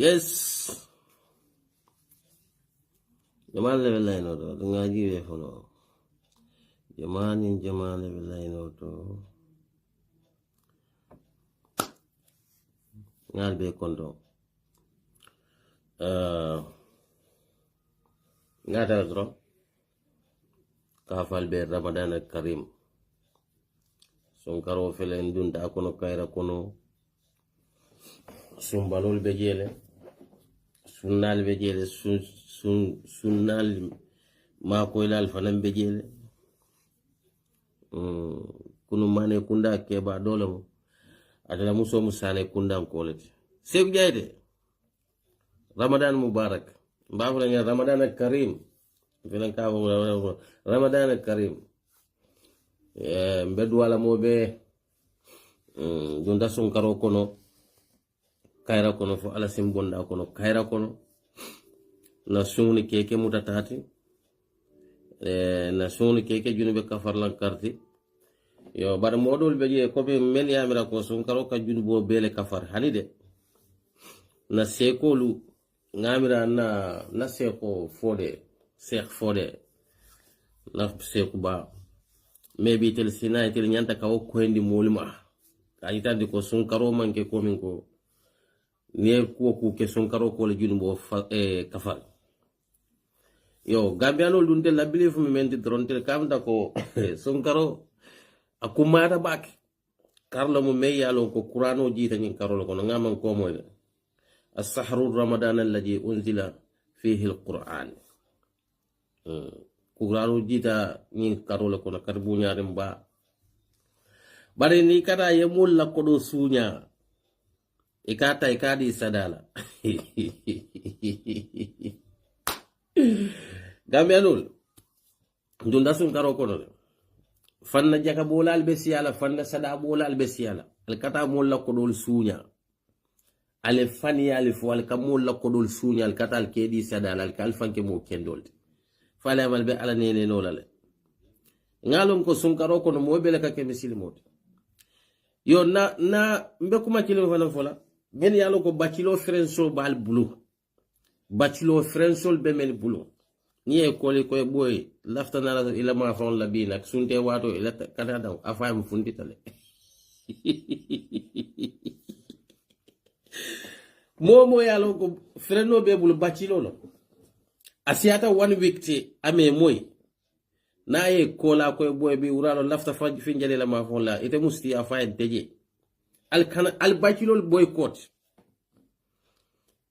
Yes. Jamani billahi no to ngaji we fono. Jamani billahi no to. Ngal be kondo. Ngata dro. Kafal be Ramadan Karim. Sonkaro felen dunda kono kaira kono. Sumbalol bejele. Sunnal bejele sunnal ma ko ilal fanan bejele. Kunu mane kunda keba dole mo. Adala muso musane kunda kolete. Sek jayde. Ramadan Mubarak. Mbafula nya Ramadan Karim. Filan ka Ramadan Karim. Mbedu wala mobe dunda sonkaro kono kaira kono fo ala simbonda kono kaira kono na sungni keke mutatati na sungni keke junube kafarlan karti yo bar modol beje ko be men yamira ko sonkaro ka junubo bele kafar hanide na sekolu ngamira na seko fode sekh fode na seku ba maybe tel sina tel nyanta ka ko hendi mulma ayitande ko sonkaro manke ko min ko ne ko ke sonkaro ko le junbo kafar yo gambiano dunde la believe me menti dronte kamda ko sonkaro akumara bak karlo mo me yalo ko qur'ano jita nyin karolo ko ngaman ko moy as-sahru ramadan alladhi unzila fihi al-qur'an qur'ano jita nyin karolo ko karbu nyaare ba bare ni kada yemul la ko do sunya ikata ikadi sadala gambianul ndunda sun karo kono fanna jaka bolal be siyala fanna sada bolal be siyala al kata mol la ko dol sunya ale fani ale fo al kamol la ko dol sunya al kata al kedi sadala al kal fanke mo kendol fale amal be ala nene no lale ngalon ko sun karo kono mo be la ka ke misilmot yo na mbe kuma kilo fana fola ben yalo ko bachelor frenso bal bulu bachelor frensol be men bulu ni e kole ko boy lafta na ila ma fon la bi nak sunte wato ila canada afam fundi tale momo yalo ko freno be bulu bachelor lo asiata 1 week ti ame moy na e kola ko boy bi uralo lafta fa finjale la ma fon la ite musti afa deje al bachelor boycott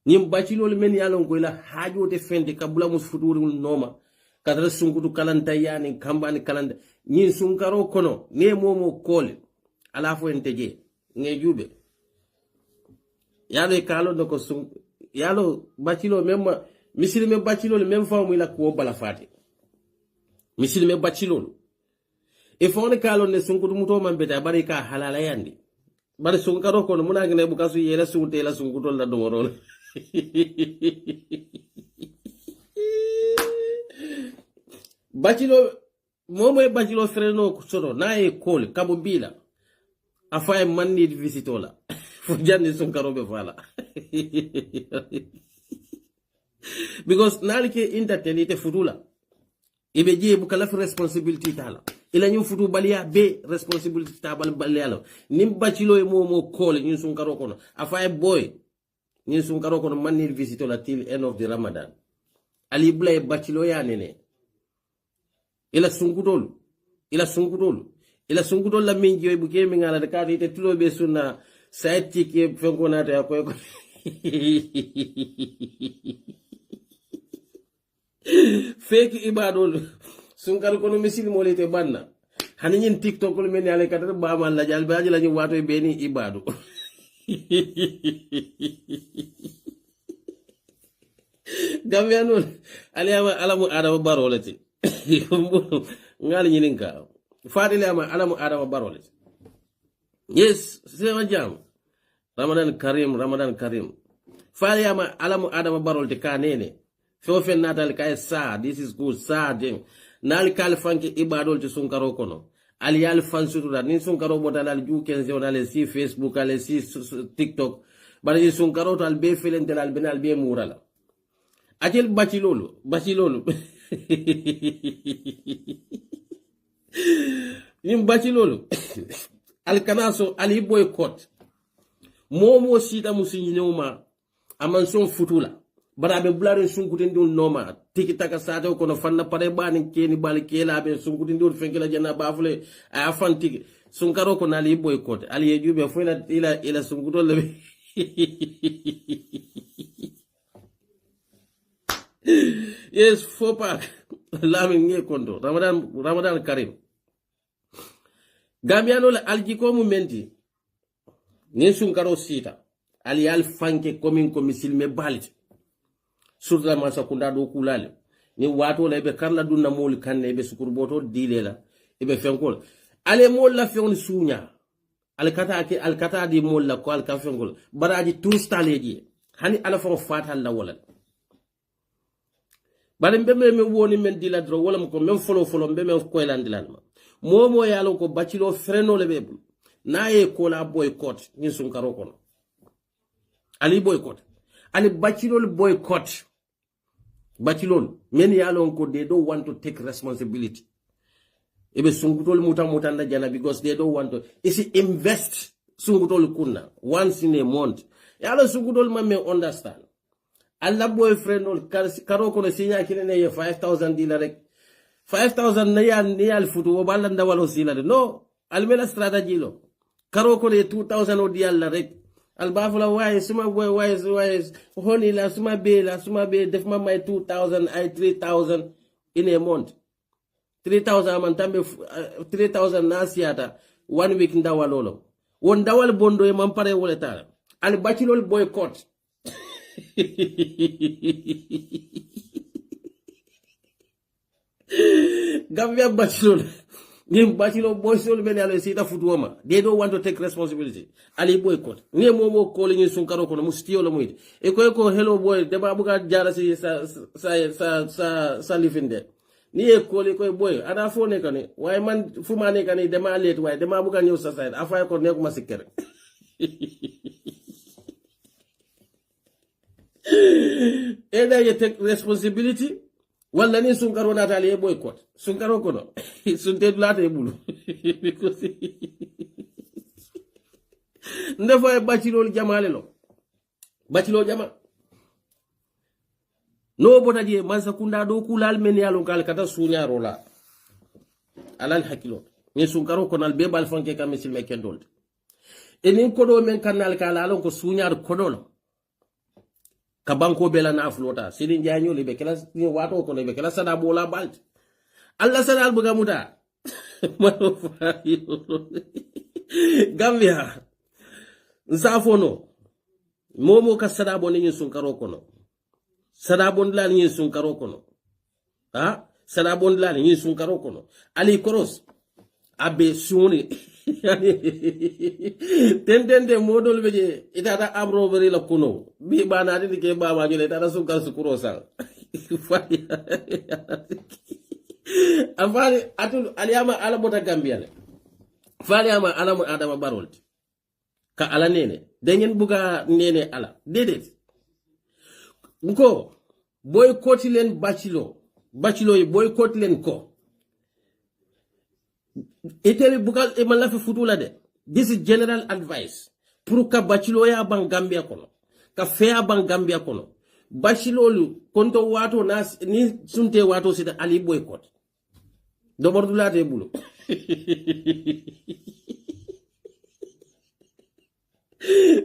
nim bachelor men yalon ko la hajo de fende kabula mus futuri noma kadra sunkutu kalanta yani kambani kalanta nyin sunkaro kono ne momo kole ala fo enteje ne jube yalo kalo do ko sun yalo bachelor même misilme bachelor même famu la ko bala fati misilme bachelor e fone kalo ne sunkutu muto man beta bari ka halala yandi bari sunkaro kono muna ngene bukasu yela sunte la sunkutol la domorol bachelor momo e bachelor freno soto na e kol kabo bila afa e manni visitola fo jandi sunkaro be fala because nalike intertenite futula ibe je bu kala responsibility tala ila ñu futu balia be responsibility tabal balialo nim bachelor e momo kol ñu sunkaro kono afa e boy ñin sun karo kono manir visito la till end of the Ramadan ali blay bachelor ya nene ila sunkutol la min joy bu ke mi ngala de kadi te tulo be sunna sayti ke fenko nata ya ko fake ibadol sun karo kono misil molete banna hani ñin TikTok ko men yale kata ba man la jal baaji la ñu wato be ni ibadu Gambiano alamu adama barolati ngali nyininka fadile alamu adama barolati yes sema jam Ramadan Karim fali alamu adama barolati kanene fo natal kay sa this is good sa dem nal kal fanki ibadol ti sunkaro kono ali al fansutura nin sunkaro botanal ju kenze onale si Facebook ale si TikTok bari sunkaro to al be felente al benal be murala ajel bacilolu nim bacilolu al kanaso ali boycott momo sita musinyoma aman son futula bara be blare sunkutin dun noma tiki taka sato kono fanna pare bani keni bal kela be sunkutin dun fenkela jana bafule a fantiki sunkaro ko nali boycott ali yejube fo ila sunkutol le yes faux pas lamin nge kondo ramadan karim gambiano la aljiko mu menti ni sunkaro sita ali al fanke komin ko misilme balit surta ma sakunda do kulale ni wato la be karla dunna mol kanne be sukur boto dilela be fenkol ale mol la fewn sunya al kata di mol la ko al ka fenkol baraji touristaleji hani ala fo fatal la wala bale mbeme me woni men dila dro wala ko men folo mbeme ko elandilal ma momo yalo ko bacilo freno le bebul naye ko la boycott ni sunkaro kono ali boycott ali bacilo boycott bacilol men yalo ko they don't want to take responsibility ebe sungutol muta jana because they don't want to isi invest sungutol kunna once in a month yalo sungutol ma me understand alla boyfriend ol karo ko sinya kinene ye $5,000 rek 5,000 na al futu wo balla ndawalo silade no almela strategy lo karo ko 2,000 o dial rek al bafula waye suma boy waye honi la suma be def ma my 2,000 I 3,000 in a month 3,000 man tambe 3,000 nasiata 1 week ndawalo won dawal bondo e man pare wole tala al bachelor boycott Gambia bachelor nim bachelor boysol men yalo sita futuoma they don't want to take responsibility ali boycott ni momo ko li sunkaro ko mustiyo lo muite e ko hello boy de ba buga jara si sa lifinde ni e ko li ko boy ada fo ne kane way man fuma ne kane de ma let way de ma buga ñew sa side afa ko ne ko ma sikker eda you take responsibility wala ni sunkaro na tali boycott sunkaro ko no sunte dulata e bulu because ndefo e bacilol jamale lo bacilo jama no bota die man sakunda do kulal men yalo kal kata sunya rola alal hakilo ni sunkaro ko nal be bal fonke kam misil me kendol enin ko do men kanal kala alon ko sunya ko do ka banko bela na flota sidin janyo le be kala ni wato ko le be kala sada bola balt alla sada al buga muta Gambia nsafono momo ka sada boni sunkaro kono sada bon la ni sunkaro kono ha sada bon la ni sunkaro kono ali koros abe suni tendende modol beje itata amro bari la kuno bi bana di ke baba jole tata sunkar sukuro sal afali atul aliyama ala bota Gambia fali ama ala mo adama barol ka ala nene dengen buga nene ala dedet nko boycott len bacilo yi boycott len ko itele bugal e malafi futula de this is general advice pour ka bacilo ya ban Gambia kono ka fea ban Gambia kono bacilolu konto wato nas ni sunte wato sita ali boycott do bordulate bulu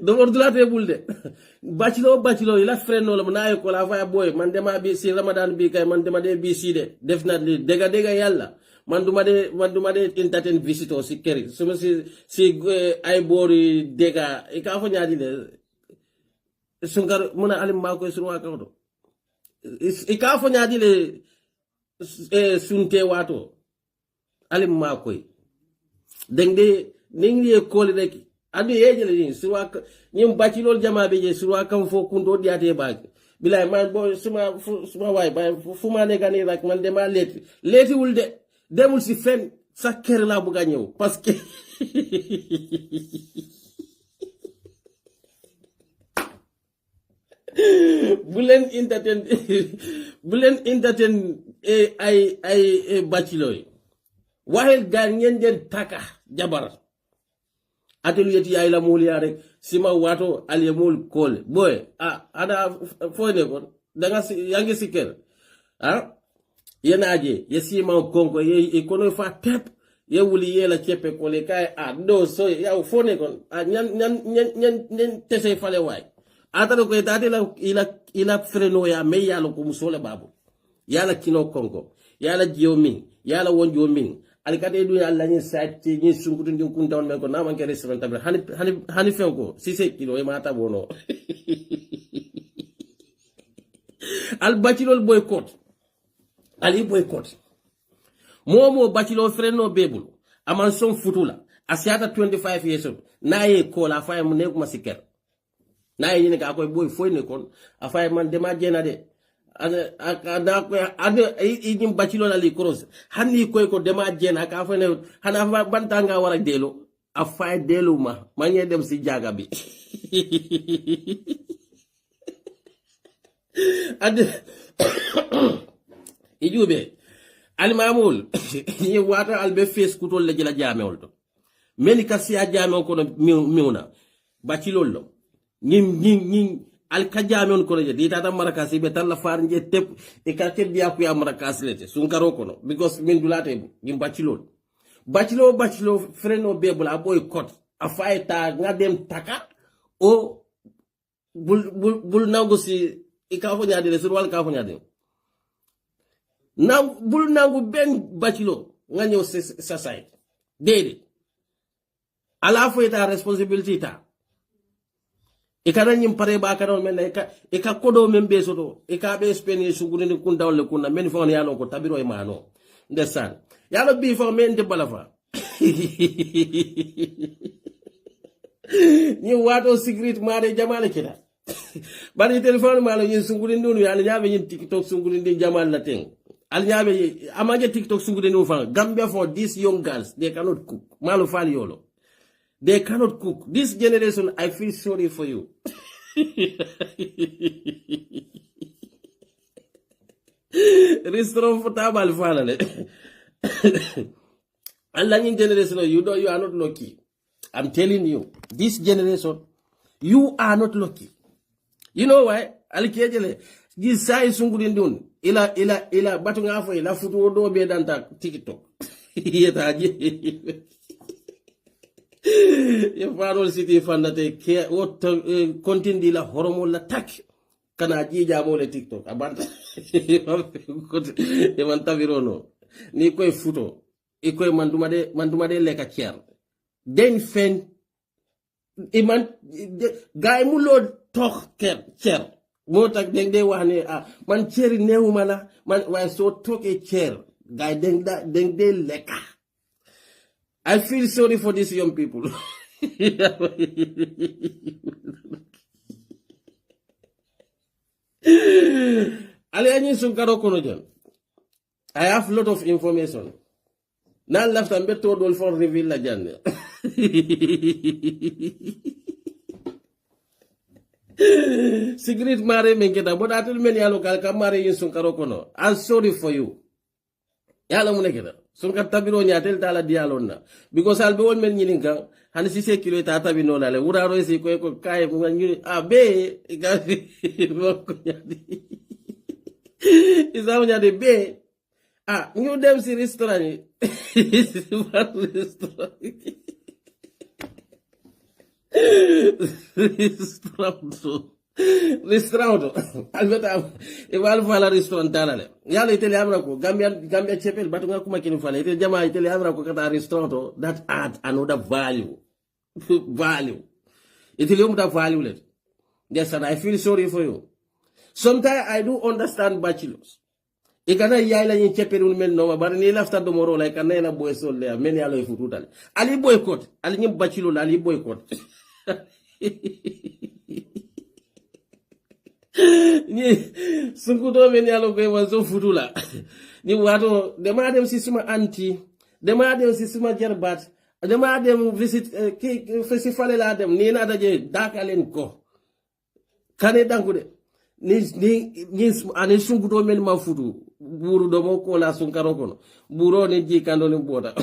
do bordulate bulde bacilo ila freno la na ko la fa boy man dema bi si Ramadan bi kay man dema de bi si de definitely dega yalla man duma de entertain visitor si keri suma si ay bori dega e ka fo nyaadi de sunkar muna alim ma ko sunwa ka do e ka fo nyaadi le sunte wato alim ma ko dengde ningi ko le rek adu yejele ni sunwa nyim bacilol jama be je sunwa kam fo kundo diate baag bilay man bo suma way bay fuma ne gani rak man de ma leti wulde demul si fen sa kër la buga ñew parce que bulen entertain bulen entertain ay bachelor wahel gar ngeen den taka jabar atelier ti ay la mulia rek sima wato ali mul kol boy ada foyne kon danga yangi sikel yenaje yesima konko ye kono fa tep ye wuli ye la chepe ko le kay do so ya fone kon nyan tese fale way atalo ko tati la ila freno ya me ya lo ko musole babu ya la kino konko ya la jio min ya la wonjo min alikate du Allah ni sati ni sunkutu ndi kunta on men ko na man ke restaurant tabre hani fenko si se kilo e mata bono al bachelor boycott ali boycott momo bachelor freno bebul aman son futula asiata 25 years old naye ko la fay mu neku masiker naye ni ka koy boy foy ne kon afay man dema jena de ana ko ada ijim bachelor ali cross hanni koy ko dema jena ka fa ne hana bantanga wara delo afay delu ma manye dem si jaga bi ade ijube alimamul ni wata albe face kutol le jila jamewol to meni kasiya jamew ko miuna bachelor lo ñing al ka jamew ko je di tata marakasi be tan la far nje tep e ka te biya ku ya marakasi lete sun karo kono because min dulate ñim bachelor freno bebula boy kot afaita ngadem taka o bul nangu si e ka fo nyaade sur wal ka fo nyaade bul nangu ben bachelor nga ñew sa side dede ala fo eta responsibility ta e kana nyim pare ba kanon men e ka kodo men be soto e ka be speni suguri ni kun dawle kunna men fo ya no ko tabiro e mano ndesan ya lo bi fo men de balafa ni wato secret mare jamale kida bari telephone malo yin suguri ndunu ya nyaabe yin TikTok suguri ndi jamal la ten al nyaabe amage TikTok suguri ndunu fa Gambia for these young girls they cannot cook malo fal yolo. They cannot cook. This generation, I feel sorry for you. Restaurant for tabal finally. And young generation, you are not lucky. I'm telling you, this generation, you are not lucky. You know why? Alikejele, this size sungurindun, ila batunga fo ila futu do be danta TikTok. Ye farol siti fandate ke wot kontindi la horomo la tak kana jija mo le TikTok abanta e man tavirono ni koy futo e koy manduma de leka kier den fen e man gaay mu lo tok ker mo tak den de wax ne man cieri neewuma la man way so toke cer gaay den de leka. I feel sorry for these young people. I have a lot of information. Now left and better told for reveal la janne. Secret mare menketa, but I tell many local kamare in Sunkarokono. I'm sorry for you. Yala muneketa. Sunka tabiro nyatel tala dialona because I'll be one man yininka han si se kilo ta tabino la le uraro si ko kai mu ngini be ga ko nyadi isaw nyade be ñu dem si restaurant restaurant albeta e wal fala restaurant talale yalla itele amra ko Gambia chepel batu nga kuma kini fala itele jama itele amra ko kata restaurant that add another value itele umta value let. Yes, and I feel sorry for you. Sometimes I do understand bachelors ikana yayla ni chepel un mel no bar ni lafta do moro like kana na boy sol le men yalla e fututal ali boycott ali ñim bachelor ali boycott ni sunkuto men yalo ko wazo futula ni wato dema dem si suma anti dema dem si suma jarbat dema dem visit ki festival la dem ni na daje dakalen ko kane dankude ni ani sunkuto men ma futu buru do mo ko la sunkaro kono buro ni jikando ni bota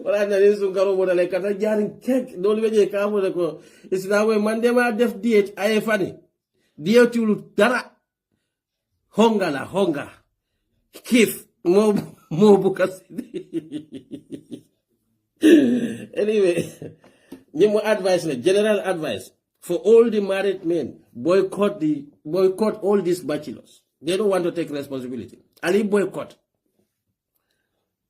wala na ni sunkaro bota le kata jari kek do le je ka mo ko isnawe mande ma def diet ay fani dietulu dara honga kif mo bukas anyway New advice, general advice for all the married men: boycott all these bachelors. They don't want to take responsibility. Ali boycott.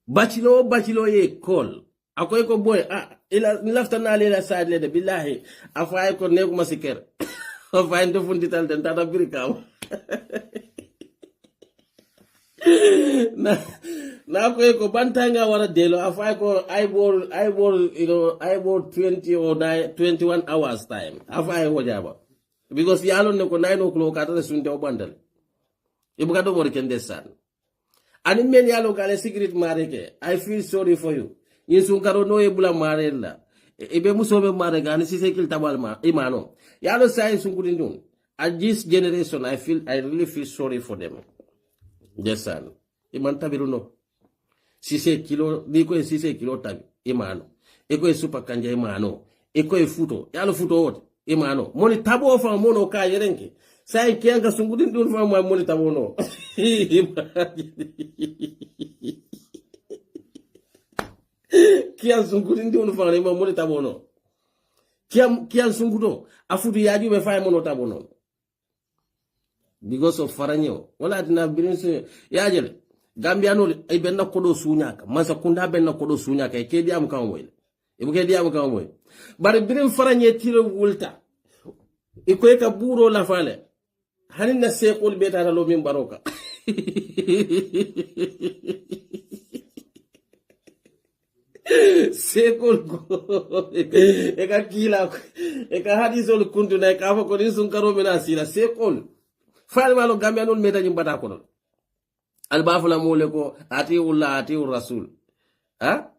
Bachelor ye call. Akoy ko boy ila lafta na lela side le de billahi afay ko neku masiker. Afay ndo fundital den tata birikaw. na ko bantanga wara delo afay ko I bought 20 or 21 hours time afay hojaba because yalo ne ko 9 o'clock ata sunte o bandal ibuka do mori kende san ani men yalo kale secret mareke I feel sorry for you yesu karo no ebula marella ebe musobe marega ani sisekil tabal ma imano yalo sai sunkudin dun at this generation I really feel sorry for them. Yes, sir. Iman tabiru no. 6 kilo, diko 6 kilo tabi, imano. Eko e super kanja imano. Eko e futo, yalo futo wote, imano. Moni tabo fa mono ka yerenke. Sai kianga sungudin dun fa moni tabo no. Kian sungudin dun fa moni tabo no. Kian sungudo, afutu yaju be fa mono tabo no. Because of faranyo wala dina birinse yajele Gambia no ay benna kodo sunyaka masa kunda benna kodo sunyaka e kedi am kan moy e bu kedi am kan moy bari birin faranye tiro wulta e ko ka buro la fale hanin na sekol beta lo min baroka sekol go e ka kila e ka hadisol kuntu na ka fa ko ni sun karo mena sila sekol fal malo Gambia non meta nyim bata kono albafula mole ko ati rasul ha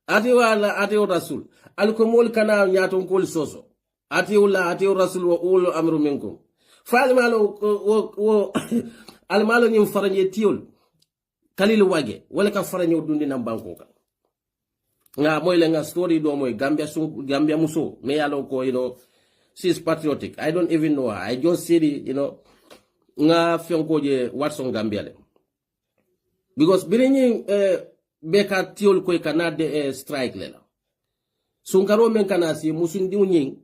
ati rasul alko mol kana nyaton kol soso ati rasul wa ulu amru minkum fal malo wo al malo nyim faranye tiol kalil wage wala ka faranye dundi na banko ka nga moy le nga story do moy Gambia muso me yalo ko she's patriotic. I don't even know her. I just see the nga fenkoje Watson Gambia le because birinyi beka tiol ko kanade strike lela sunkaro men kanasi musundi unyin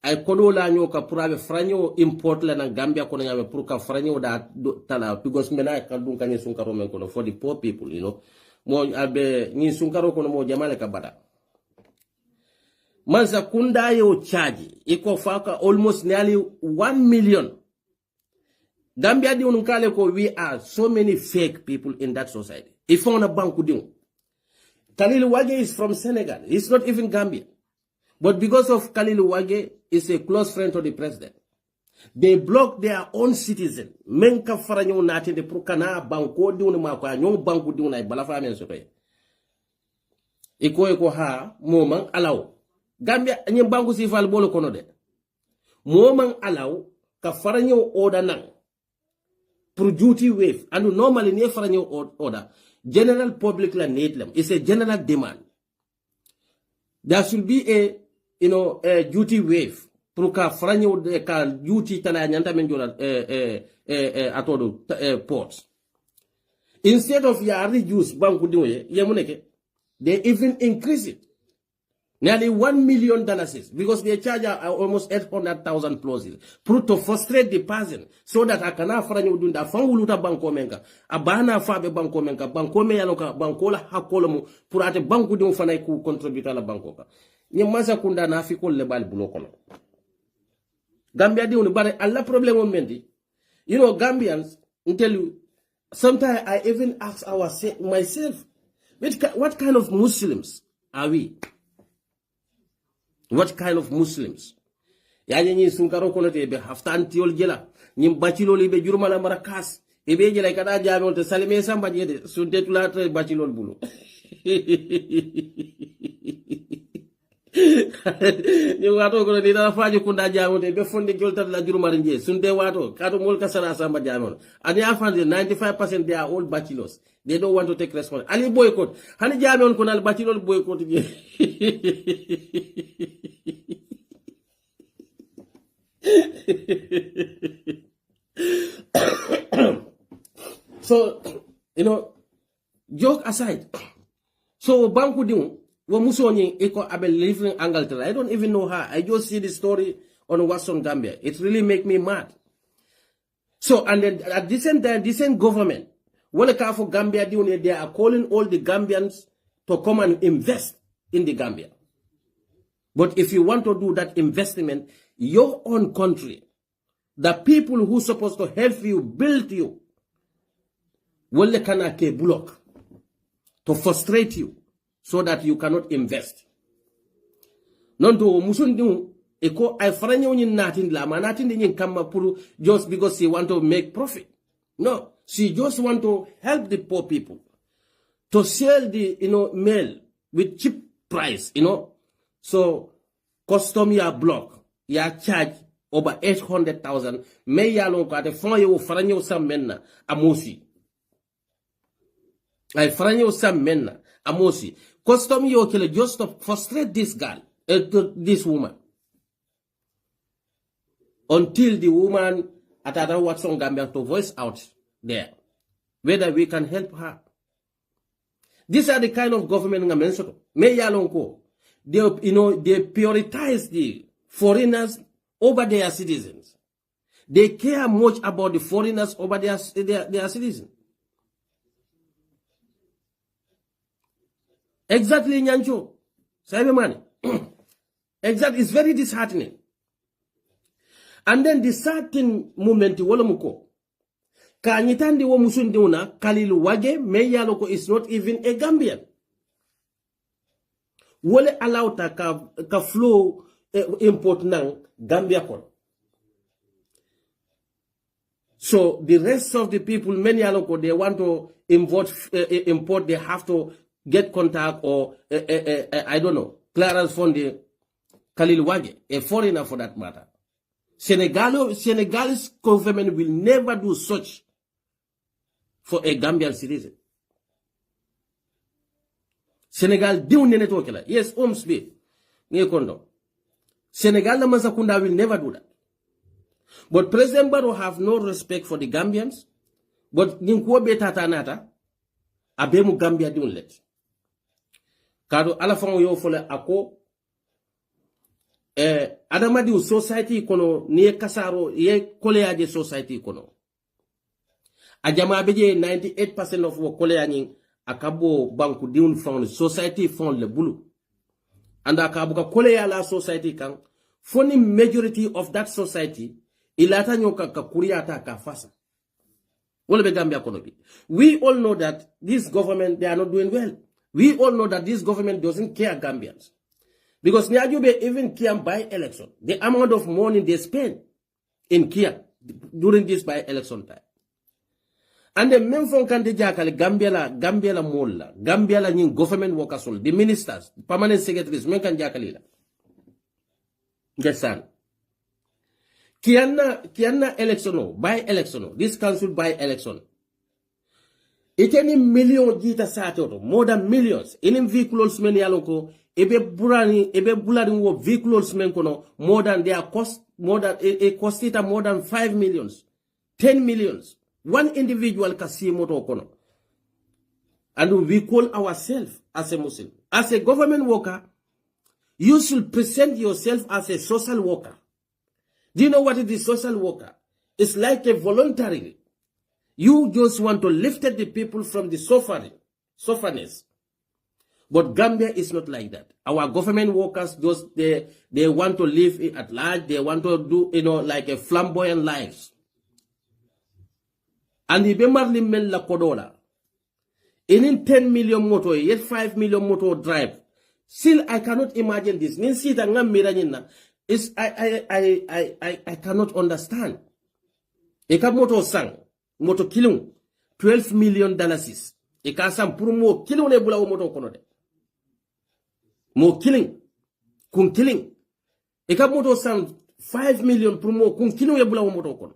ay kodo la nyoka purabe franyo import la na Gambia ko nyame pour ka franyo da tala because mena ka dun kanye sunkaro men ko for the poor people mo abe ni sunkaro ko mo jamale ka bada manza kunda yo charge iko faka almost nearly 1 million. Gambia di unkale ko we are so many fake people in that society. If on a bank diun. Khalil Wage is from Senegal. He's not even Gambia. But because of Khalil Wage is a close friend to the president, they block their own citizen. Menka faranyo nati de prukana banko diun ma ko nyon banku diun ay balafa men so kay. Iko ha momang alaw. Gambia nyem banku sifal bolo kono de. Momang alaw ka faranyo oda nang. For duty wave, and normally near faranyo order, general public la need them. It's a general demand. There should be a duty wave. Pour ka faranyo ka duty tana nyanta menjola atodo ports. Instead of ya reduce banku diwe yamuneke, they even increase it. Nearly $1 million because they charge almost 800,000 plosives. To frustrate the person so that I can faranyo dunda fanguluta banko menka. Abana fabe banko menka. Banko me yanoka bankola hakolomu purate banku diun fanay ku contribute la banko ka. Nyamaza kunda na afiko lebal bulokono. Gambia diun bare alla problem momenti. Gambians tell you sometimes I even ask myself, what kind of Muslims are we? What kind of Muslims? Yani nyi sunkaro kono te be haftan tiol jela nyi bacilo libe jurmala marakas ebe jela kada jabe on te salime samba jede sunte tulata bacilo bulu ni wato ko ni dara faji kunda jamote be fonde joltat la jurumari nje sunde wato kato mol kasara samba jamon and ya find 95% they are all bachelors. They don't want to take responsibility. Ali boycott. Hani jamon ko nal bachelor boycott je. So, joke aside. So, Banku Dimu, Wamusoni, Eko Abel living in Angleterre. I don't even know her. I just see the story on Watson Gambia. It really make me mad. So, and then at the same time, the same government, when for Gambia, they are calling all the Gambians to come and invest in the Gambia. But if you want to do that investment, your own country, the people who are supposed to help you, build you, will block to frustrate you so that you cannot invest. Non to musundu eko ay faranyo ni natin la manatin din kama puru just because she want to make profit. No, she just want to help the poor people to sell the mail with cheap price, So custom ya block ya charge over 800,000 may ya lon ko ate fon yo faranyo sam menna amosi. Ay faranyo sam menna amosi. Custom yo kele just to frustrate this girl, this woman. Until the woman at Watson Gambia to voice out there whether we can help her. These are the kind of government nga mention. May yalonko. They prioritize the foreigners over their citizens. They care much about the foreigners over their citizens. Exactly, Nyancho. Money. Exactly, it's very disheartening. And then the certain moment, Wolomuko. Kanyitandi wo musunduna Kalilu Wage, Meyaloko is not even a Gambian. Wole allow ta ka flow import nang Gambia kon. So the rest of the people, many aloko, they want to import, they have to get contact or I don't know, clearance from the Khalil Wage, a foreigner for that matter. Senegalese government will never do such for a Gambian citizen. Senegal do nene tokela. Yes, Omsby. Senegal the Masakunda will never do that. But President Barrow have no respect for the Gambians. But Ninkwobe Tatanata, Abemu Gambia don't let. Kado alafang yo fole ako adamadi society kono nie kasaro ye koleaje society kono. Ajama beje 98% of wo koleani akabo banku diun fund society fund le bulu. And akabuka kolea la society kan funny majority of that society ilata nyoka kakuriata kafasa. We all know that this government, they are not doing well. We all know that this government doesn't care Gambians. Because Nyajube even Kia by election, the amount of money they spend in Kia during this by election time. And the men from Kandijakal, Gambia la Mola, Gambia la government workers, the ministers, permanent secretaries, men kan jakalila. Gesan. Kiana election, by election, this council by election. It any million jita sato, more than millions. In vehicles many aloko, ebe bulani wo vehicles men kono, more than their cost, more than it cost it more than 5 millions, 10 millions. One individual kasi moto kono. And we call ourselves as a Muslim. As a government worker, you should present yourself as a social worker. Do you know what it is, social worker? It's like a voluntary. You just want to lift the people from the sufferness. But Gambia is not like that. Our government workers, they want to live at large. They want to do, like a flamboyant lives. And the Bemarli men la Kodola. In 10 million motor, yet 5 million motor drive. Still, I cannot imagine this. It's, I cannot understand. Eka moto sang, moto kilung, $12 million. Eka sang puru mo kilung ne bula moto kono de. Mo killing. kun killing e ka moto sam 5 million pour mo kun killing e bula moto kon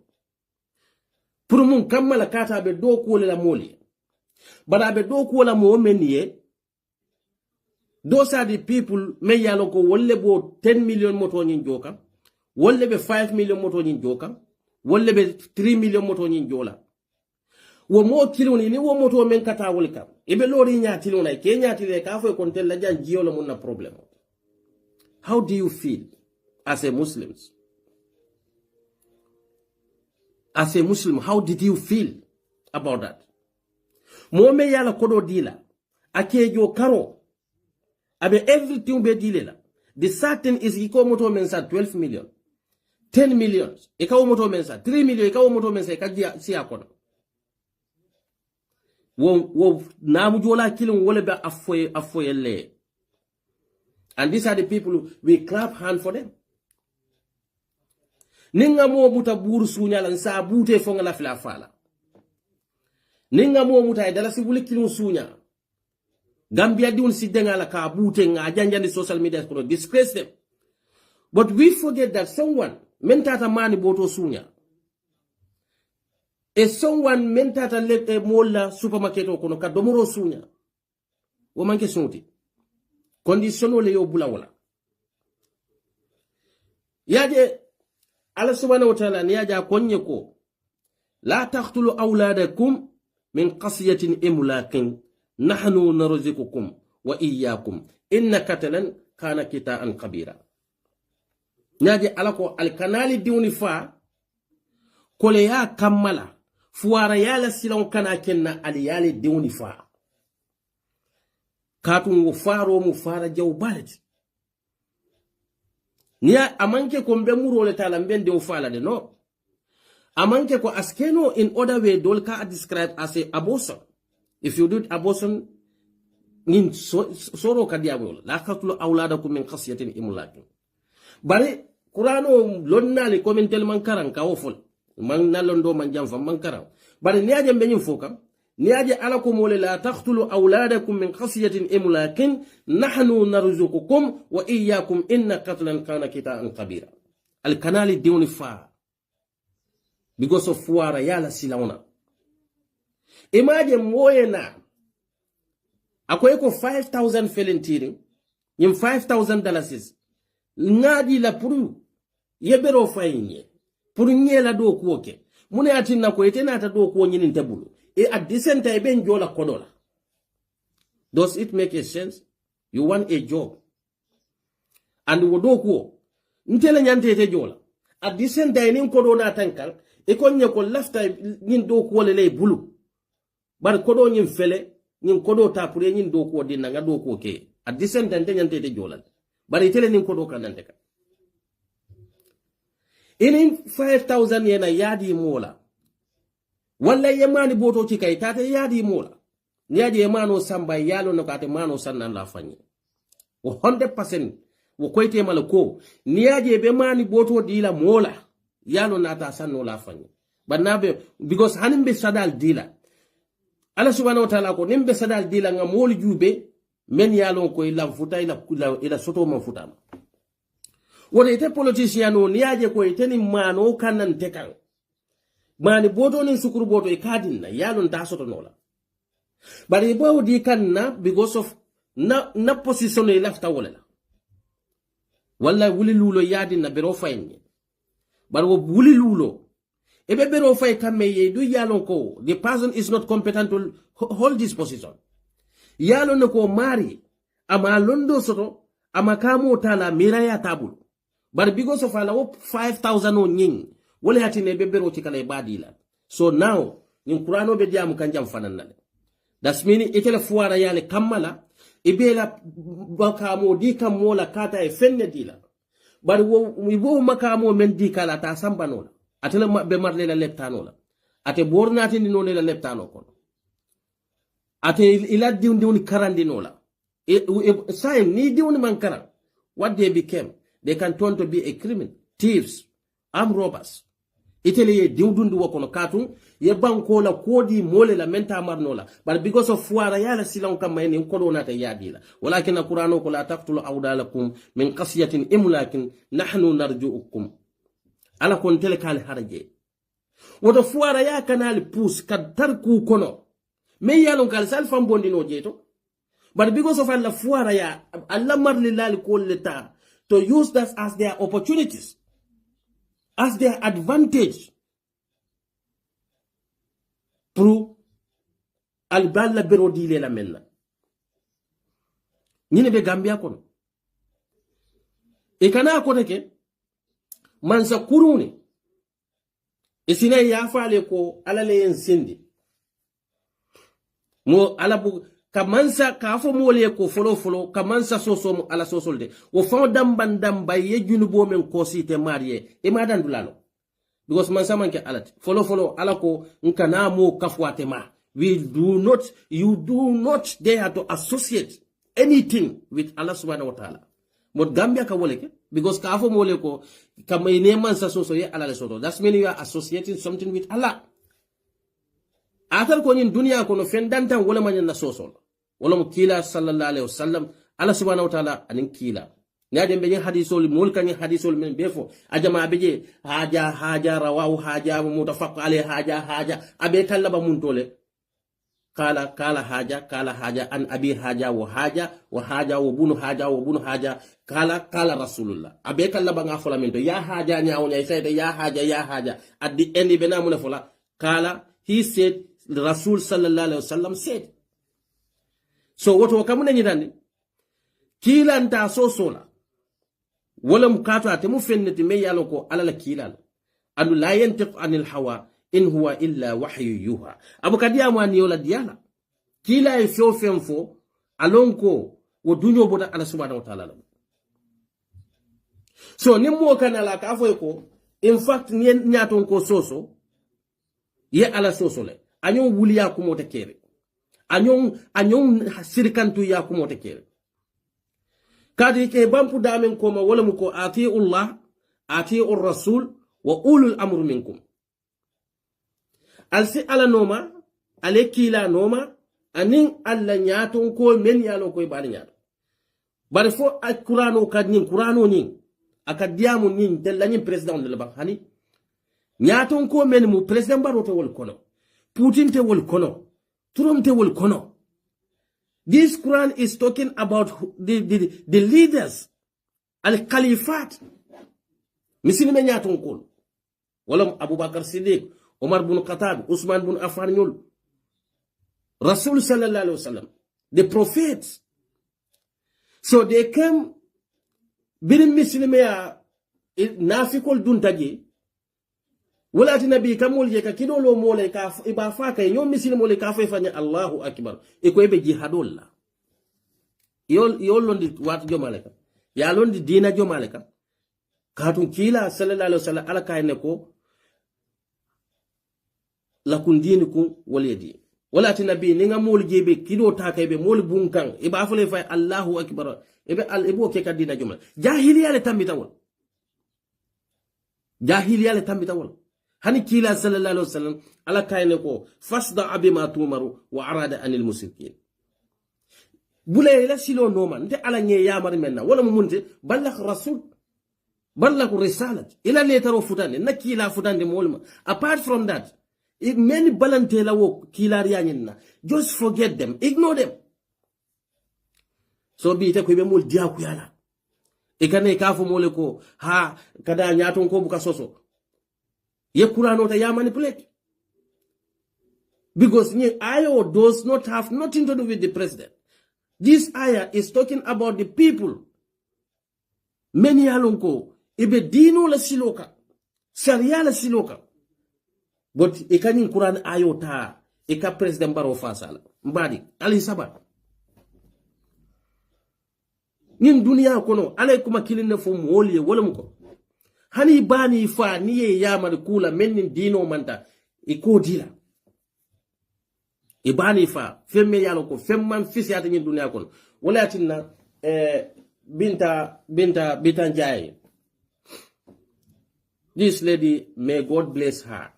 pour mun kamala kata be do ko la moli bada be do ko la mo meniye those are the people me yalo ko wolle bo 10 million moto nyin joka wolle be 5 million moto nyin joka wolle be 3 million moto nyin jola wo mo kiloni ni wo moto men kata wolka ibe lori nyaati lona ke nyaati le ka fo kon tel la jan jiolo mun na problem. How do you feel as a Muslims? As a Muslim, how did you feel about that? Mo me yala kodo dila akejo karo abe everything be dilela. The certain is iko moto mensa 12 million 10 millions ikawo moto mensa 3 million ikawo moto mensa ikaji si akono wo namu jola killing wole be afoyelle. And these are the people we clap hand for them. Ninga mo muta buru sunya lan sa bute fonga la fila fala. Ninga mo muta dala si wuli killing sunya. Gambia diun si denga la ka bute nga janja ni social media kono disgrace them. But we forget that someone mentata mani boto sunya. E someone mentata le mola supermarket kono ka domoro sunya. Wo manke sunti. Condition le yo bula wala. Yaje Allah subhanahu wa ta'ala ni yaja konye ko la taqtulu awladakum min qasyatin imlaqin nahnu narzuqukum wa iyyakum inna qatalan kana kitaan kabira. Nyaje alako alkanali diuni fa kole ya kamala fuara yala silon kana kenna aliyali diuni fa katun wo faro mu fara jaw balati niya amanke ko mbe muro le tala mbende o fala de no amanke ko askeno in other way dolka describe as a abortion. If you do abortion nin soro kadiabol la qatlu awladakum min qasyatin imlaqin bari qur'ano lonnali commentel man karan ka wofol man nalondo man jam fam man karan bari niaje mbe nyim fokam niaje alakum wala la taqtulu awladakum min qasyatin imlaqin nahnu narzuqukum wa iyyakum inna qatlan kana kitaan kabira. Al kanali diuni fa because of fuara yala silawna imaje moyena akoy ko 5000 felentiri nyim $5,000 ngadi la puru yebero fayinye puru nyela do kuoke mune atinna ko etena ta do ko nyinin tabulu e at the same time ben jola kodola. Does it make a sense? You want a job and wodoku ntele nyante te jola at the same time nin kodo na tankal e konye ko lafta nin do ko le bulu bar kodo nyin fele nin kodo tapure nin do ko dinna nga do ko ke at the same time nyante te jola bari tele nin kodo kanante ka inin 5,000 yena yadi mola walla yemani boto ci kay tate yadi mola niaje yemano samba yalo no kate mano sannan la fanyi 100% wo koyte mala ko niaje be mani boto dila mola yalo nata sanno la fanyi banabe because hanimbe sadal dila Allah subhanahu wa ta'ala ko nimbe sadal dila nga moli jube men yalo ko ila futa ila soto ma futa wote ite politician no niaje ko iteni mano kanan tekan mani boto nin sukuru boto e kadin na yalon ta soto nola bari bo di kanna because of na position e lafta wala walla wuli lulo yadin na bero fayni bari wo wuli lulo e be bero fay kamme ye du yalon ko the person is not competent to hold this position yalon ko mari ama londo soto ama kamo tala miraya tabul bari because of ala 5,000 on nying wole hatine be bero ci kala badila. So now nin qur'ano be diam kanjam fananale that's meaning itela fuara yale kamala ibela bakamo di kamola kata e fenne dila bari wo makamo men di kala ta sambanola atela be marle la leptanola ate bornati ni non la leptano kon ate ila diuni karandinola sign ni diuni mankara what they became they can turn to be a criminal thieves armed robbers itele ye diwdundi wokono katun ye banko la kodi mole la menta marnola but because of fuara yala silan kama en kodo nata yadila walakin alquran ko la taqtulu awdalakum min qasyatin imlakin nahnu narjuukum ala kon tele kale haraje woto fuara ya kanal pus kad tarku kono me yalon kal sal fam bondino jeto but because of alla fuara ya alla marli lal ko leta to use that as their opportunities, as their advantage. Pour alballa berodile la menna. Nini be Gambia kono. E kana ko teke mansa kuruni. E sine ya fale ko alale yen sindi. Mo alabu kamansa kafo mole ko folo kamansa soso ala sosolde wo fo damba ye junubo men ko site mariye e madan dulalo because man samanke alati folo ala ko nkana mo kafwate ma you do not dare to associate anything with Allah subhanahu wa ta'ala mod Gambia ka woleke because kafo mole ko kamay ne man sa soso ye ala le soto that's mean you are associating something with Allah. Atal ko nyin dunya ko no fendantan wala man na sosol wala mo kila sallallahu alaihi wasallam ala subhanahu wa ta'ala anin kila nyade be hadithol mul kan hadithol men befo ajama beje haja rawahu haja mutafaq alaihi haja abe kallaba mun tole kala haja an abi haja wa bunu haja kala rasulullah abe kallaba nga fola men to ya haja nyaawo nyay sayde ya haja at the end be na mun fola kala he said the Rasul sallallahu alaihi wasallam said. So what wakamune nyidani kila nta sosola wala mkato atemu fenneti me yalo ko alala kila anu la yantiq anil hawa in huwa illa wahyu yuha abu kadia mwani yola diala kila ifyo femfo alonko wo dunyo boda ala subhanahu wa ta'ala. So nimmo kanala ka afo ko in fact nyaton ko soso ye ala sosole anyon wuliya kumote kere anyon sirikantu ya kumote kere kadi ke bampu damen koma wala muko atiullah atiur rasul wa ulul amru minkum alsi ala noma ale kila noma anin alla nyaton ko men yalo koy bari nyato bari fo alqur'ano kadnin qur'ano nin akadiamu nin telanyin president de la bank hani nyaton ko men mu president baro to wol kono Putin te wol kono Trump te wol kono. This Quran is talking about the leaders al-Khalifat misini me nyaton ko wala Abu Bakar Siddiq Omar bin Khattab Usman bin Affan yul Rasul sallallahu alaihi wasallam the prophets. So they came birin misini me ya nafikol duntaji wala ati nabi kamol je ka kidolo mole ka iba faka nyom misini mole ka fa fanya Allahu akbar e ko ebe jihadol la yol londi wat jomaleka ya londi dina jomaleka katun kila sallallahu alaihi wasallam ala kayne ko lakum dinukum waliyadi wala ati nabi ni nga mol jebe kido taka ebe mol bunkan iba fule fa Allahu akbar ebe al ebo ke ka dina jomal jahiliya le tambita wal hani kila sallallahu alaihi wasallam ala kayne ko fasda bima tumaru wa arada anil musyrikin bule la silo noma nte ala nye yamar menna wala munte balagh rasul balagh risalat ila letaro futande nakila futande molma apart from that if many balante la wo kila riyanna just forget them, ignore them. So bi te ko be mol dia ku yala e kane ka fo mole ko ha kada nyaton ko buka soso ye Qur'an ota ya manipulate because ni ayo does not have nothing to do with the president. This ayah is talking about the people. Many alonko ibe dino la siloka sharia la siloka but ikani Qur'an ayo ta ika president baro fasala mbadi ali sabat nin duniya kono alaykuma kilinne fo moliye wala muko hani bani fa niye yamar kula mennin dino manta iko dila ibani fa femme yalo ko femman fisiyata nin duniya kono wala tinna binta bitan jaye This lady, may God bless her.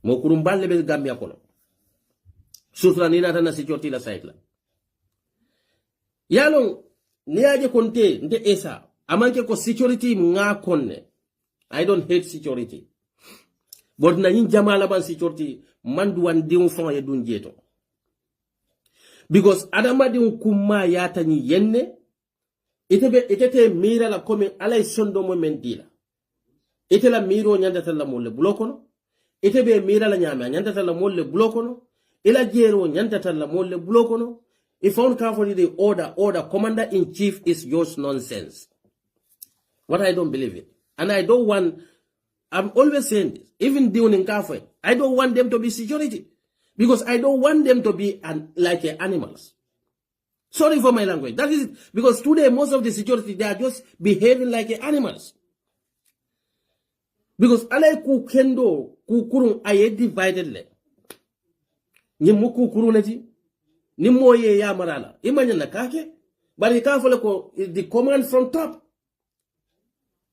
Mo kurumballe be Gambia kono. Sutra ni nata na security la site la. Yalong niaje konte nte esa amanke ko security nga konne. I don't hate security. But na yin jamala ban security manduan diun fon ye dun jeto. Because adama diun kuma yata ni yenne itete mira la kome alay sondo mo mendila. Ite la miro nyanda la molle blokono. Itebe mira la nyama nyanda la molle blokono. Ila jero nyanda la molle blokono. If on carefully the order, commander-in-chief is just nonsense. What I don't believe it. And I don't want, I'm always saying this, even during Kafwe, I don't want them to be security. Because I don't want them to be like animals. Sorry for my language. That is it. Because today, most of the security, they are just behaving like animals. Because alay ku kendo, ku kurung aye divided le. Nyimu ku kurung naji. Ni moye ya marala imanya na kake bari ka fole ko the command from top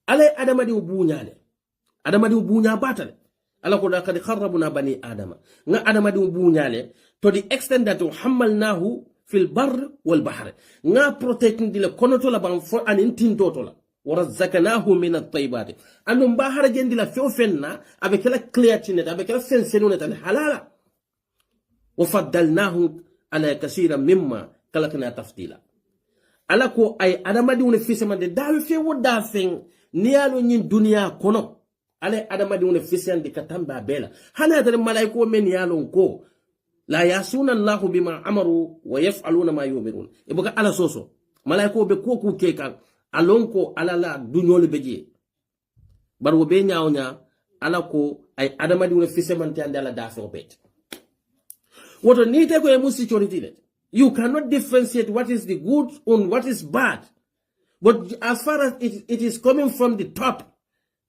ale adama di ubunya batale ala ko da kad kharrabuna bani adama nga adama di ubunyale to the extent that hamalnahu fil barr wal bahr nga protecting dile konoto la ban for an intinto to la warazakanahu min at-tayyibat anum bahara jendila fofenna avec la clearness avec la sensenoneta halala wa faddalnahu ala kasira mimma kalakna tafdila ala ko ay adamadi wona fisemande dawe fe woda fen nialo nyin dunya kono ala adamadi wona fisande katamba bela hana dal malaiko men yalon ko la yasuna allah bima amaru wa yaf'aluna ma yu'mirun ibuka ala soso malaiko be ko ku kekan alon ko ala la dunyol beje barwo be nyaawnya ala ko ay adamadi wona fisemande ande ala dafe obet. What you need to security. You cannot differentiate what is the good and what is bad. But as far as it is coming from the top,